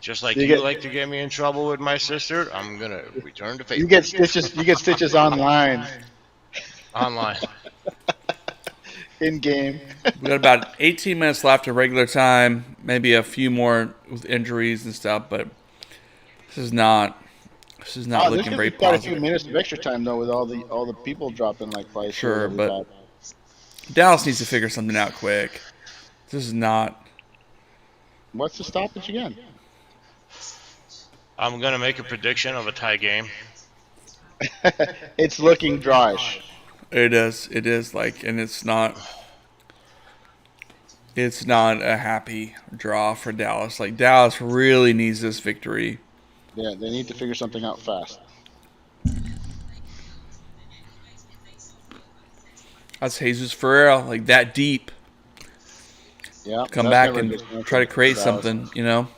Just like you like to get me in trouble with my sister, I'm gonna return to Facebook. You get stitches online. Online. In game. We got about 18 minutes left of regular time. Maybe a few more with injuries and stuff, but this is not looking very positive. Quite a few positive. minutes of extra time though, with all the people dropping like fights. Sure, but Dallas needs to figure something out quick. This is not. What's the stoppage again? I'm gonna make a prediction of a tie game. It's looking drawish. It is. It is like, and it's not. It's not a happy draw for Dallas. Like Dallas really needs this victory. Yeah, they need to figure something out fast. That's Jesus Ferreira, like that deep. Yeah, Come that's back never a and good sign try to for create Dallas. something, you know.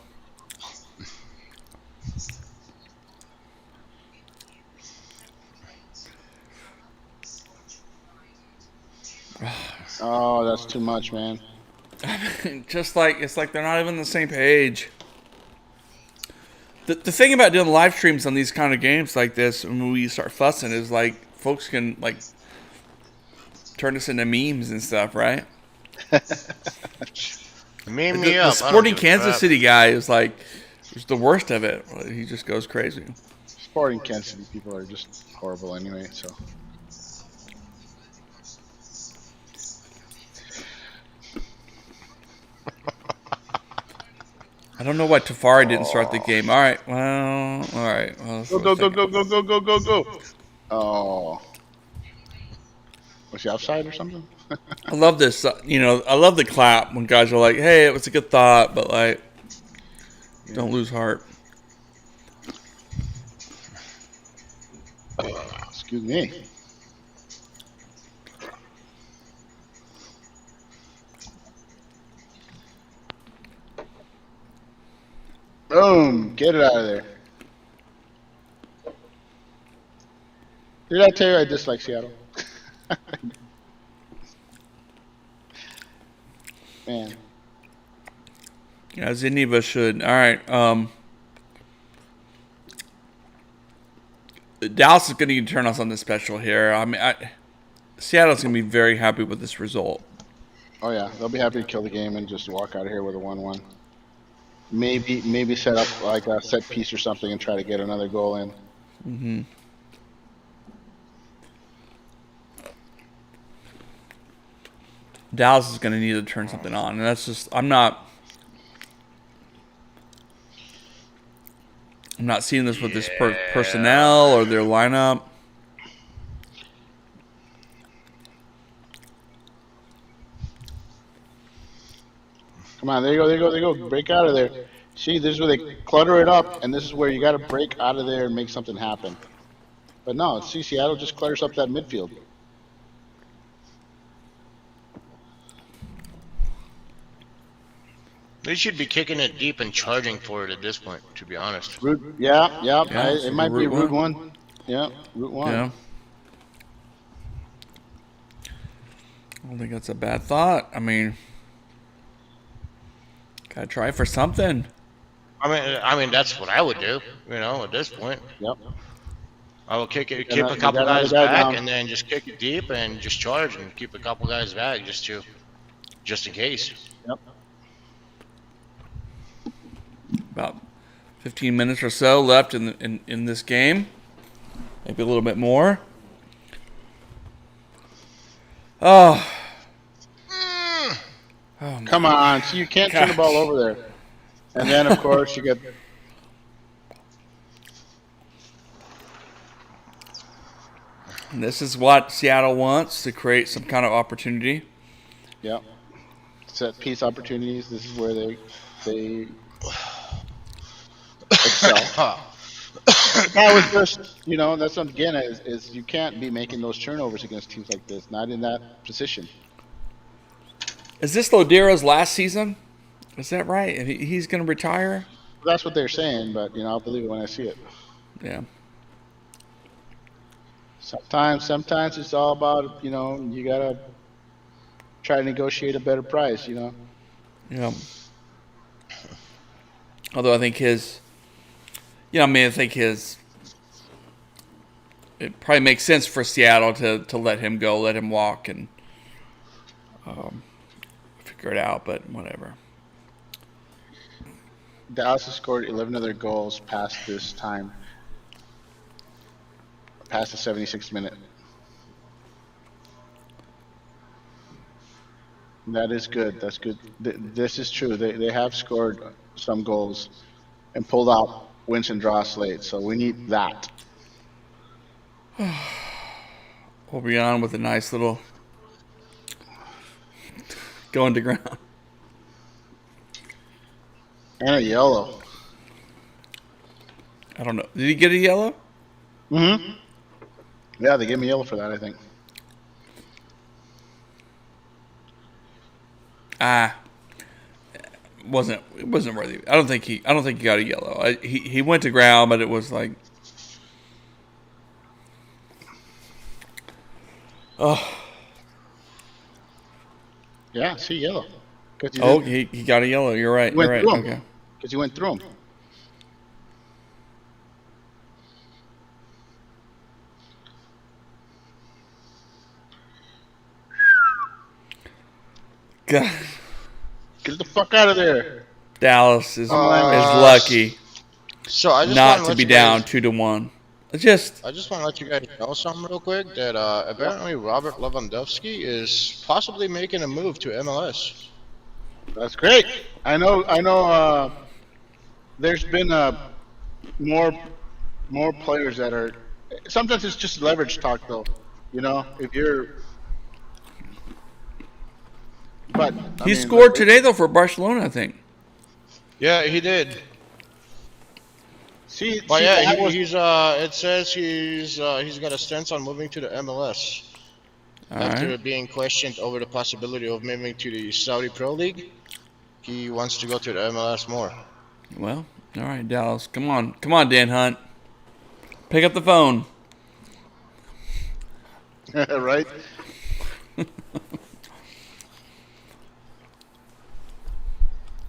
Oh, that's too much, man. Just like it's like they're not even on the same page. The thing about doing live streams on these kind of games like this, when we start fussing, is like folks can like turn this into memes and stuff, right? Meme The, me the up. I don't Sporting give a Kansas crap. City guy is like is the worst of it. He just goes crazy. Sporting Kansas City people are just horrible anyway, so. I don't know why Tafari didn't start the game. All right, well, all right. Well, Go, go, go, go, go, go, go, go, go. Oh. Was he outside or something? I love this. You know, I love the clap when guys are like, "Hey, it was a good thought," but like, don't lose heart. Excuse me. Boom! Get it out of there. Did I tell you I dislike Seattle? Man. As any of us should. All right. Dallas is going to need to turn us on the special here. I mean, Seattle's going to be very happy with this result. Oh yeah, they'll be happy to kill the game and just walk out of here with a 1-1. Maybe set up like a set piece or something and try to get another goal in. Mm-hmm. Dallas is going to need to turn something on, and that's just I'm not seeing this with this personnel or their lineup. Come on, there you go, there you go, there you go. Break out of there. See, this is where they clutter it up, and this is where you got to break out of there and make something happen. But no, see, Seattle just clutters up that midfield. They should be kicking it deep and charging for it at this point, to be honest. Route, yeah, Yeah, it might be Route Route 1. Yeah, Route 1. Yeah. I don't think that's a bad thought. I mean, gotta try for something. I mean, that's what I would do. You know, at this point, Yep. I will keep a You couple got another guys guy back, down. and then just kick it deep and just charge and keep a couple guys back just in case. Yep. About 15 minutes or so left in this game. Maybe a little bit more. Oh. Oh Come on, so you can't turn the ball over there. And then, of course, you get... And this is what Seattle wants, to create some kind of opportunity. Yep. Set piece opportunities. This is where they excel. That was just, you know, that's what, again, is you can't be making those turnovers against teams like this, not in that position. Is this Lodera's last season? Is that right? And he's going to retire? That's what they're saying, but, you know, I'll believe it when I see it. Yeah. Sometimes it's all about, you know, you got to try to negotiate a better price, you know. Yeah. Although I think his, you know, I mean, I think his, it probably makes sense for Seattle to let him go, let him walk, and figure it out. But whatever. Dallas has scored 11 other goals past this time, past the 76th minute. That is good. That's good. This is true. They have scored some goals and pulled out wins and draws late. So we need that. We'll be on with a nice little going to ground. And a yellow. I don't know. Did he get a yellow? Mm-hmm. Yeah, they gave me yellow for that, I think. It wasn't worthy. I don't think he got a yellow. He went to ground, but it was like, oh. Yeah, see yellow. He got a yellow. You're right. Went You're right. through him. Okay. Because he went through him. God. Get the fuck out of there. Dallas is lucky So I just not wanna to let be you down guys- 2-1. I just want to let you guys know something real quick that apparently Robert Lewandowski is possibly making a move to MLS. That's great. I know. There's been more players that are. Sometimes it's just leverage talk, though. You know, if you're. But He scored today though for Barcelona, I think. Yeah, he did. But yeah, it says he's got a stance on moving to the MLS after being questioned over the possibility of moving to the Saudi Pro League. He wants to go to the MLS more. Well, all right, Dallas, come on, Dan Hunt, pick up the phone. Right.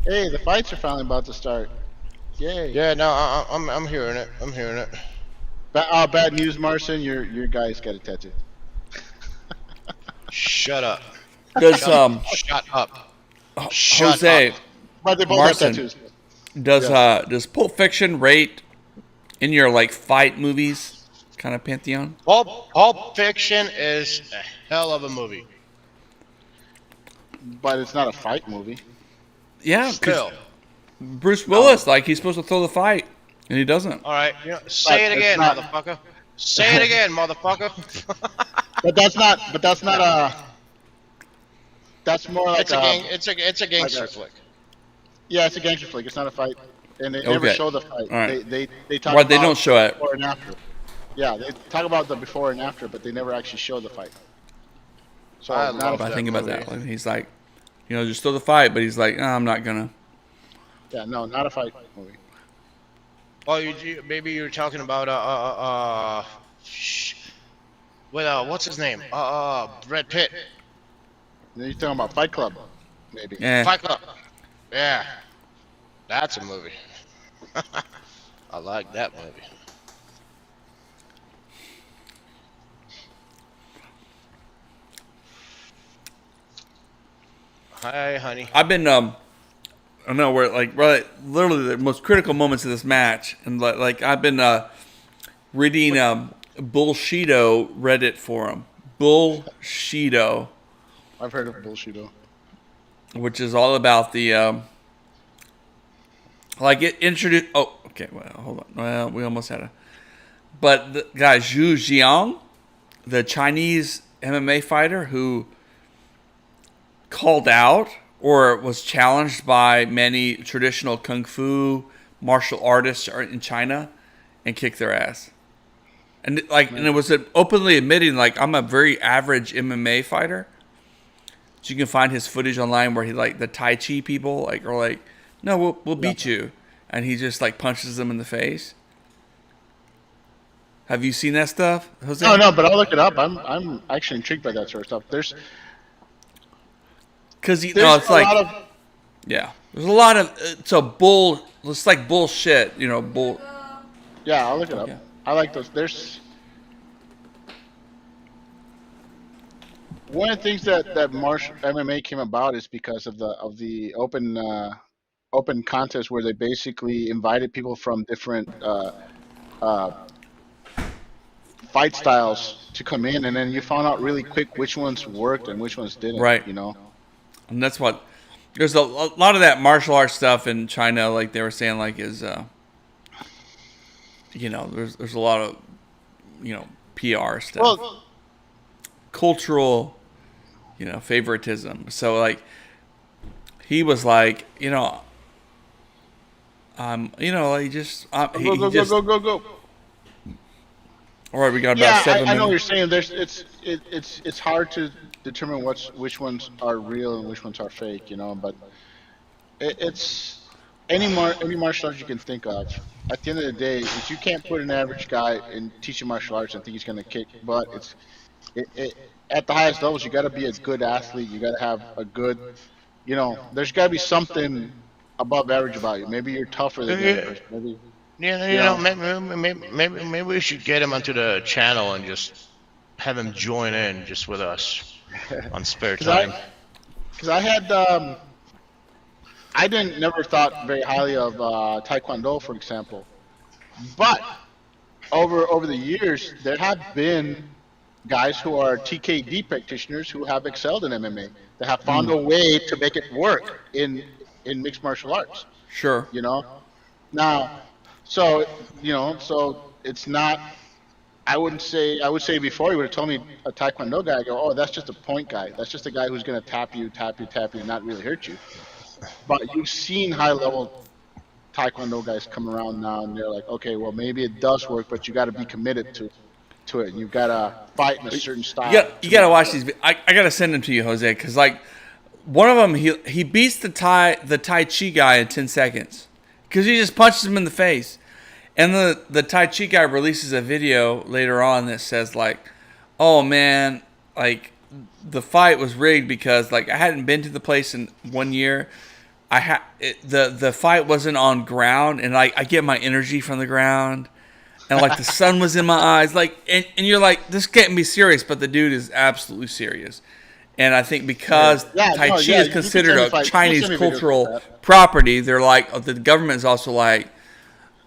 Hey, the fights are finally about to start. Yay. Yeah, no, I'm hearing it. I'm hearing it. Bad news, Marcin. Your guy's got a tattoo. Shut up. Does Shut up. Shut Jose up. But they both Marcin, have tattoos. does Pulp Fiction rate in your like fight movies kind of pantheon? Pulp Fiction is a hell of a movie. But it's not a fight movie. Yeah, Still. Bruce Willis, like he's supposed to throw the fight, and he doesn't. All right, say it again, motherfucker. Say it again, motherfucker. But that's not. That's more like it's a gangster flick. Yeah, it's a gangster flick. It's not a fight, and they never show the fight. All right. They talk. Right, about they don't show it. Before and after. Yeah, they talk about the before and after, but they never actually show the fight. So I think about that. Like, he's like, just throw the fight, but he's like, I'm not gonna. Yeah, no, not a fight movie. Oh, maybe you're talking about what's his name? Brad Pitt. You're talking about Fight Club, maybe. Yeah. Fight Club. Yeah, that's a movie. I like that movie. Hi, honey. I've been I know we're like literally the most critical moments of this match, and like I've been reading Bullshido Reddit forum. Bullshido. I've heard of Bullshido. Which is all about the like it introduced. Oh, okay. Well, hold on. Well, we almost had a. But the guy Zhu Jiang, the Chinese MMA fighter who called out or was challenged by many traditional kung fu martial artists in China and kicked their ass. And and it was openly admitting like I'm a very average MMA fighter. So you can find his footage online where he the Tai Chi people are like, no, we'll beat you, and he just punches them in the face. Have you seen that stuff, Jose? No, but I'll look it up. I'm actually intrigued by that sort of stuff. There's it's like there's a lot of it's like bullshit, bull. Yeah, I'll look it up. Yeah. I like those. There's one of the things that martial MMA came about is because of the open contest where they basically invited people from different fight styles to come in, and then you found out really quick which ones worked and which ones didn't. Right. And that's what there's a lot of that martial arts stuff in China, like they were saying, is there's a lot of PR stuff. Well, Cultural, favoritism. So like, he was like, he just, go. All right, we got Yeah, about 7 I know what you're minutes. saying. It's hard to determine which ones are real and which ones are fake, but it's any martial arts you can think of. At the end of the day, if you can't put an average guy and teach him martial arts and think he's gonna kick butt, at the highest levels you got to be a good athlete. You got to have a good, there's got to be something above average about you. Maybe you're tougher than the other person. Maybe maybe we should get him onto the channel and just have him join in just with us on spare time. Because I had I didn't never thought very highly of Taekwondo, for example, but over the years there have been guys who are TKD practitioners who have excelled in MMA. They have found a way to make it work in mixed martial arts. Sure. Now, so it's not. I would say before you would have told me a Taekwondo guy, I go, oh, that's just a point guy. That's just a guy who's going to tap you, and not really hurt you. But you've seen high level Taekwondo guys come around now, and they're like, okay, well maybe it does work, but you got to be committed to it. You've got to fight in a certain style. You got to watch these. I got to send them to you, Jose, because like one of them, he beats the Tai Chi guy in 10 seconds because he just punches him in the face. And the Tai Chi guy releases a video later on that says like, oh man, like the fight was rigged because like I hadn't been to the place in 1 year. The fight wasn't on ground, and like I get my energy from the ground. And like the sun was in my eyes, like, and you're like, this can't be serious, but the dude is absolutely serious. And I think because Tai Chi is considered a Chinese cultural property, they're like, the government is also like,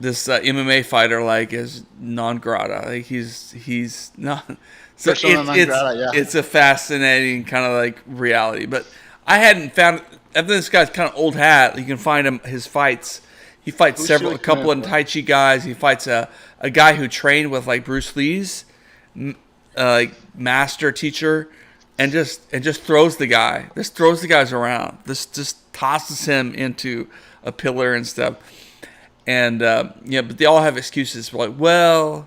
this MMA fighter like is non grata. Like he's not. So it's a fascinating kind of like reality. But I hadn't found. I think this guy's kind of old hat. You can find him his fights. He fights a couple of Tai Chi guys. He fights a guy who trained with like Bruce Lee's like master teacher, and just throws the guy. Just throws the guys around. This just tosses him into a pillar and stuff. And but they all have excuses. We're like, well,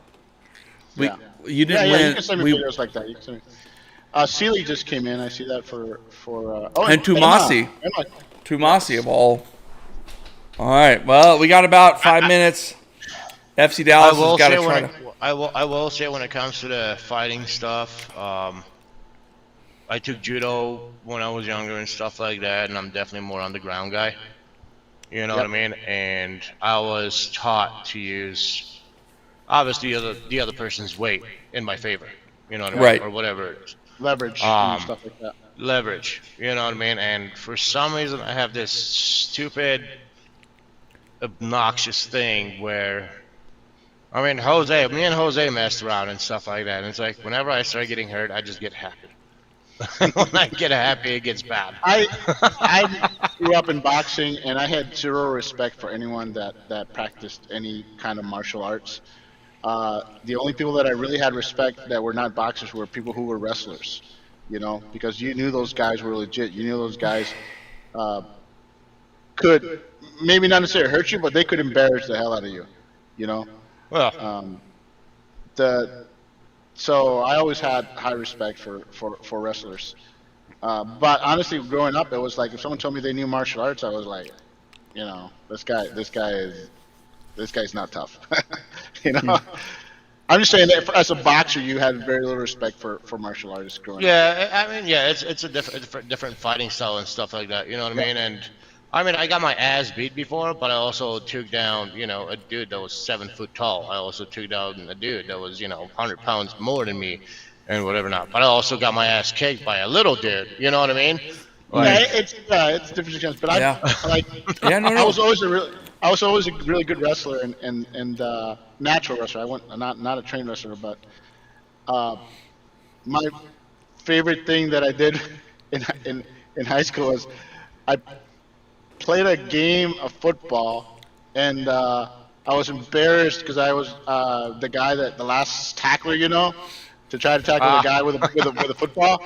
you didn't win. You can send me videos like that. You can send me. Sealy just came in. I see that for and Tumasi of all. All right. Well, we got about 5 minutes. FC Dallas has got to try to. I will say when it comes to the fighting stuff, I took judo when I was younger and stuff like that, and I'm definitely more on the ground guy. You know what I mean? And I was taught to use obviously the other person's weight in my favor. You know what I mean? Right. Or whatever it is. Leverage and stuff like that. Leverage. You know what I mean? And for some reason, I have this stupid, obnoxious thing where, I mean, me and Jose messed around and stuff like that. And it's like whenever I start getting hurt, I just get happy. When I get happy, it gets bad. I grew up in boxing, and I had zero respect for anyone that practiced any kind of martial arts. The only people that I really had respect that were not boxers were people who were wrestlers, because you knew those guys were legit. You knew those guys could maybe not necessarily hurt you, but they could embarrass the hell out of you, Well, so I always had high respect for wrestlers. But honestly, growing up, it was like if someone told me they knew martial arts, I was like, this guy's not tough. I'm just saying that as a boxer, you had very little respect for martial artists growing up. Yeah, I mean, it's a different fighting style and stuff like that. You know what I mean? And I mean, I got my ass beat before, but I also took down, a dude that was 7 foot tall. I also took down a dude that was, 100 pounds more than me, and whatever not. But I also got my ass kicked by a little dude. You know what I mean? Like, it's different situations. But I was always a really good wrestler and natural wrestler. I went not a trained wrestler, but my favorite thing that I did in high school was I played a game of football, and I was embarrassed because I was the guy the last tackler, to try to tackle the guy with a football,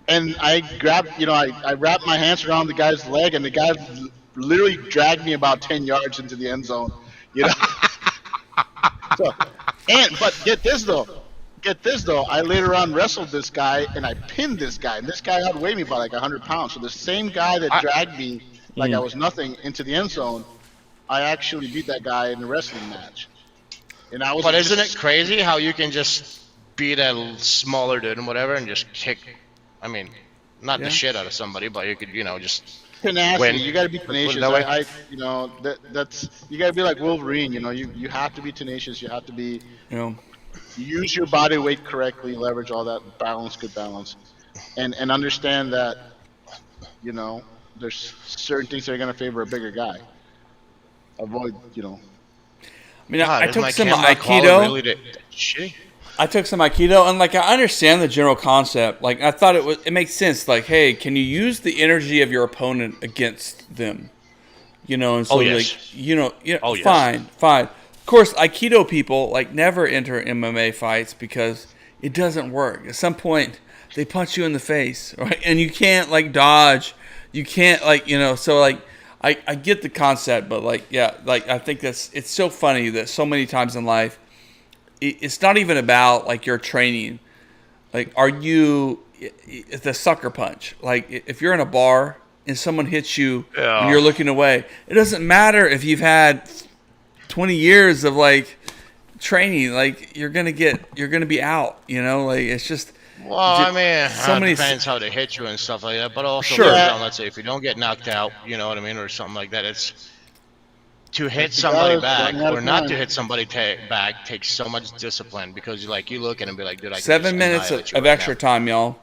and I grabbed, I wrapped my hands around the guy's leg, and the guy literally dragged me about 10 yards into the end zone, you know. So, but get this though, I later on wrestled this guy and I pinned this guy, and this guy outweighed me by like 100 pounds. So the same guy that dragged me like I was nothing into the end zone, I actually beat that guy in a wrestling match. And I was. But isn't it crazy how you can just beat a smaller dude and whatever and just kick? I mean, not the shit out of somebody, but you could, just tenacity. win. You got to be tenacious. That's you got to be like Wolverine. You have to be tenacious. You have to be. Use your body weight correctly, leverage all that, good balance, and understand that, there's certain things that are going to favor a bigger guy. Avoid. I mean, I took some Aikido. I took some Aikido, and I understand the general concept. I thought it makes sense. Hey, can you use the energy of your opponent against them? And so fine. Of course, Aikido people never enter MMA fights because it doesn't work. At some point, they punch you in the face, right? And you can't dodge. You can't So I get the concept, but I think it's so funny that so many times in life, it's not even about your training. Are you the sucker punch? If you're in a bar and someone hits you and you're looking away, it doesn't matter if you've had 20 years of training. You're gonna be out. It's just. Well, I mean, it depends how they hit you and stuff like that. But also, let's say if you don't get knocked out, you know what I mean, or something like that, it's to hit somebody back or not to hit somebody back takes so much discipline because you look at it and be like, dude, I can 7 minutes of extra time, y'all.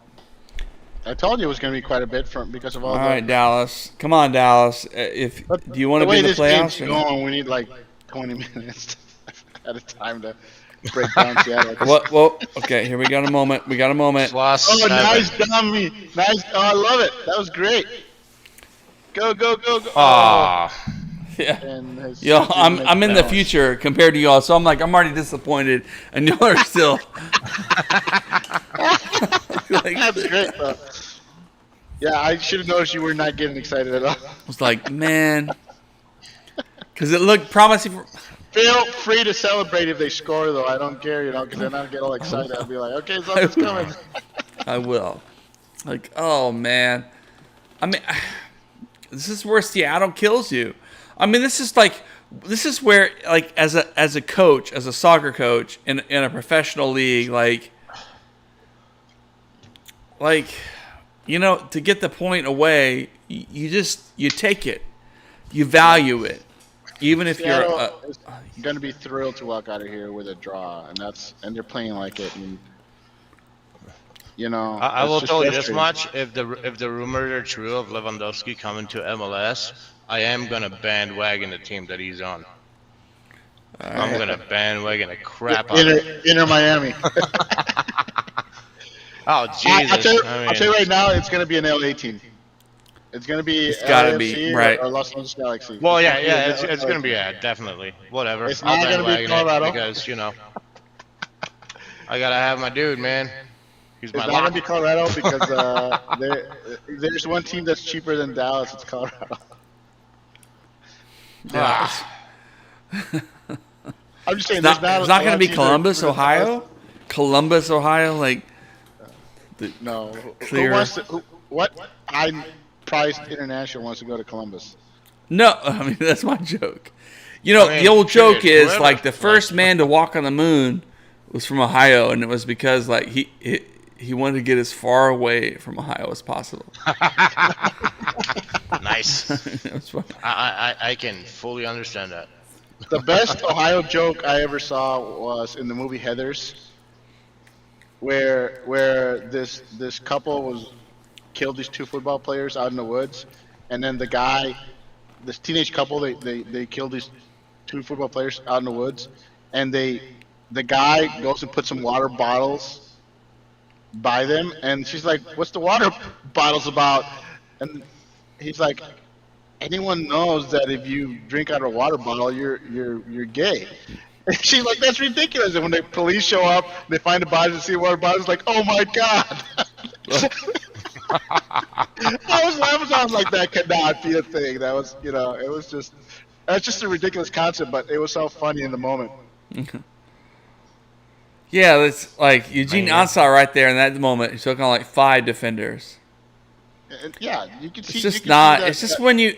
I told you it was going to be quite a bit because of all. All right, Dallas, come on, Dallas. Do you want to be in the playoffs? We need 20 minutes at a time to break down Seattle. Well, okay, here we got a moment. Nice dummy. Nice. Oh, I love it. That was great. Go. Yeah. Yo, I'm in the future compared to y'all, so I'm already disappointed, and y'all are still. That's great, though. Yeah, I should have noticed you were not getting excited at all. I was man, because it looked promising. Feel free to celebrate if they score, though. I don't care, because then I'll get all excited. I'll be like, okay, something's coming. I will. Oh, man. I mean, this is where Seattle kills you. I mean, this is where, as a coach, as a soccer coach in a professional league, to get the point away, you take it. You value it. Even if Seattle is going to be thrilled to walk out of here with a draw, and they're playing like it. And, I will tell you this much: if the rumors are true of Lewandowski coming to MLS, I am gonna bandwagon the team that he's on. I'm gonna bandwagon the crap out of it. Inter Miami. Oh Jesus! I'll tell you right now, it's gonna be an LA team. It's gonna be. It's gotta be right. Or Los Angeles Galaxy. Well, yeah, it's gonna be definitely whatever. It's not gonna be Colorado because I gotta have my dude, man. He's my It's not gonna be Colorado because there's one team that's cheaper than Dallas. It's Colorado. Yeah. I'm just saying, it's not going to be Columbus, Ohio. Columbus, Ohio, no. Clear. Who wants to? What? Priced International wants to go to Columbus. No, I mean that's my joke. The old joke is the first man to walk on the moon was from Ohio, and it was because he wanted to get as far away from Ohio as possible. Nice. I can fully understand that. The best Ohio joke I ever saw was in the movie Heathers, where this couple killed these two football players out in the woods, and then this teenage couple, they killed these two football players out in the woods, and the guy goes and puts some water bottles by them, and she's like, "What's the water bottles about?" And he's like, anyone knows that if you drink out of a water bottle, you're gay. And she's like, that's ridiculous. And when the police show up, they find the body and see a water bottle. It's like, oh my god. Amazon like that cannot be a thing. That was, it was just, that's just a ridiculous concept, but it was so funny in the moment. Yeah, it's like Eugene Ansah right there in that moment. He took on like 5 defenders. Yeah, you can see. It's just not. It's just when you.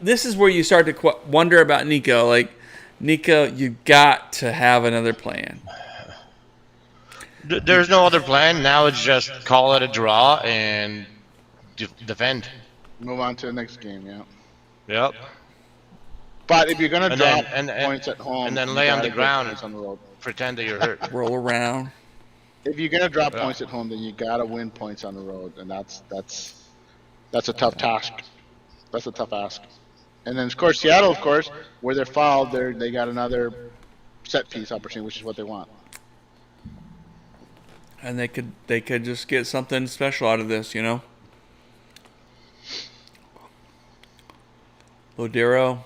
This is where you start to wonder about Nico. Like, Nico, you got to have another plan. There's no other plan. Now it's just call it a draw and defend. Move on to the next game. Yeah. Yep. But if you're gonna drop and points at home, and then lay on the ground on the road. Pretend that you're hurt. Roll around. If you're gonna drop points at home, then you gotta win points on the road, and that's a tough task. That's a tough ask. And then of course Seattle, where they're fouled, they got another set piece opportunity, which is what they want. And they could just get something special out of this, Lodero,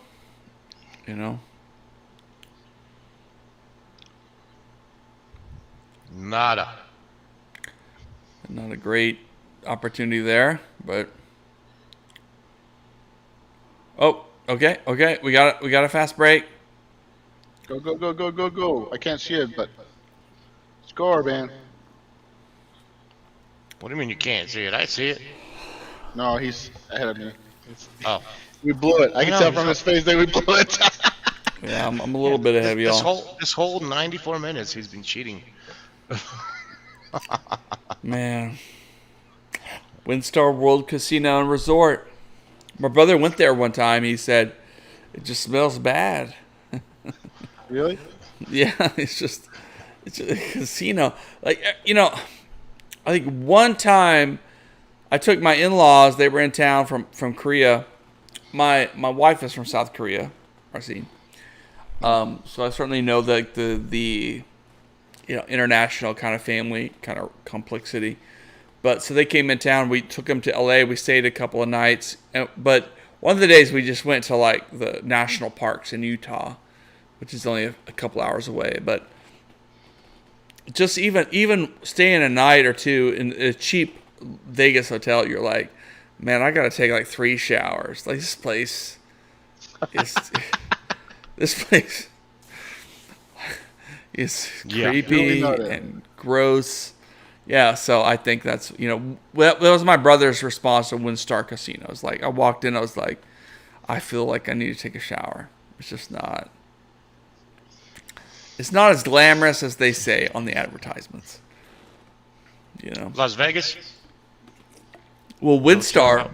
Nada. Not a great opportunity there, but okay. We got a fast break. Go. I can't see it, but score, man. What do you mean you can't see it? I see it. No, he's ahead of me. Oh. We blew it. I can tell from his face that we blew it. Yeah, I'm a little bit ahead of y'all. This whole 94 minutes, he's been cheating. Man. WinStar World Casino and Resort. My brother went there one time. He said, it just smells bad. Really? Yeah, it's a casino. Like, I think one time I took my in-laws. They were in town from Korea. My wife is from South Korea, Arsene. So I certainly know the international kind of family kind of complexity. But so they came in town. We took them to LA. We stayed a couple of nights. But one of the days we just went to like the national parks in Utah, which is only a couple hours away. But just even staying a night or two in a cheap Vegas hotel, you're like, man, I got to take like 3 showers. Like this place is creepy and gross. Yeah, so I think that's, that was my brother's response to WinStar Casino. It's like, I walked in, I was like, I feel like I need to take a shower. It's just not. It's not as glamorous as they say on the advertisements. Las Vegas? Well, WinStar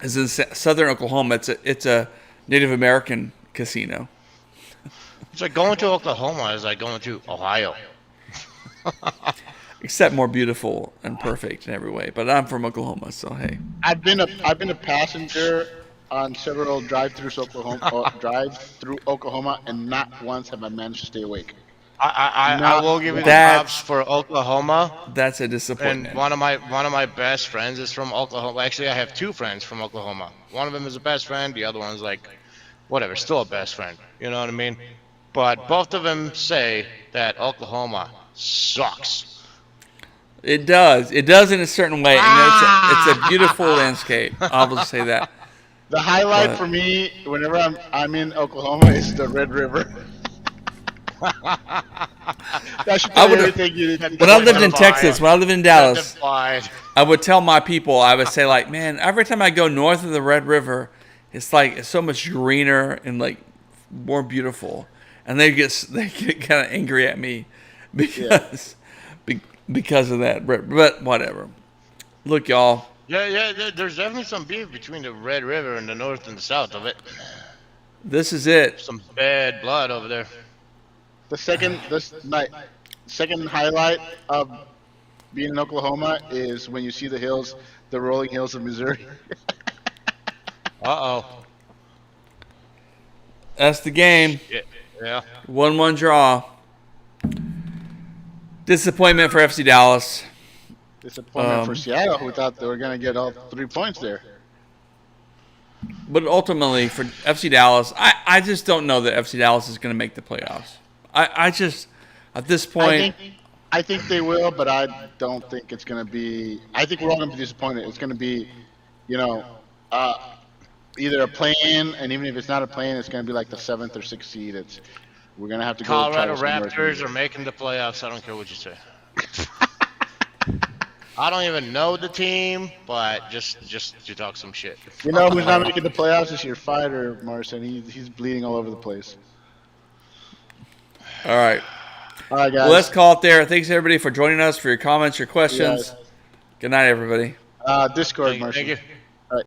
is in southern Oklahoma. It's a Native American casino. It's like going to Oklahoma is like going to Ohio. Except more beautiful and perfect in every way. But I'm from Oklahoma, so hey. I've been a passenger on several drive-through Oklahoma, and not once have I managed to stay awake. I will give you the props for Oklahoma. That's a disappointment. And one of my best friends is from Oklahoma. Actually, I have 2 friends from Oklahoma. One of them is a best friend. The other one's like, whatever, still a best friend. You know what I mean? But both of them say that Oklahoma sucks. It does. It does in a certain way. And it's a beautiful landscape. I'll just say that. The highlight for me, whenever I'm in Oklahoma, is the Red River. That should tell you everything you need. When I lived in Texas, when I lived in Dallas, I would tell my people, I would say like, man, every time I go north of the Red River, it's so much greener and like more beautiful. And they get kind of angry at me because of that. But whatever. Look, y'all. Yeah. There's definitely some beef between the Red River and the north and the south of it. This is it. Some bad blood over there. The second highlight of being in Oklahoma is when you see the hills, the rolling hills of Missouri. Uh-oh. That's the game. Yeah. 1-1 draw. Disappointment for FC Dallas. Disappointment for Seattle, who thought they were going to get all 3 points there. But ultimately, for FC Dallas, I just don't know that FC Dallas is going to make the playoffs. I just, at this point, I think they will, but I don't think it's going to be. I think we're all going to be disappointed. It's going to be, either a play-in, and even if it's not a play-in, it's going to be like the 7th or 6th seed. We're going to have to go. Colorado Raptors are making the playoffs. I don't care what you say. I don't even know the team, but just to talk some shit. You know who's not making the playoffs is your fighter, Marcin. He's bleeding all over the place. All right. All right, guys. Well, let's call it there. Thanks, everybody, for joining us, for your comments, your questions. Good night, everybody. Discord, Marcin. Thank you.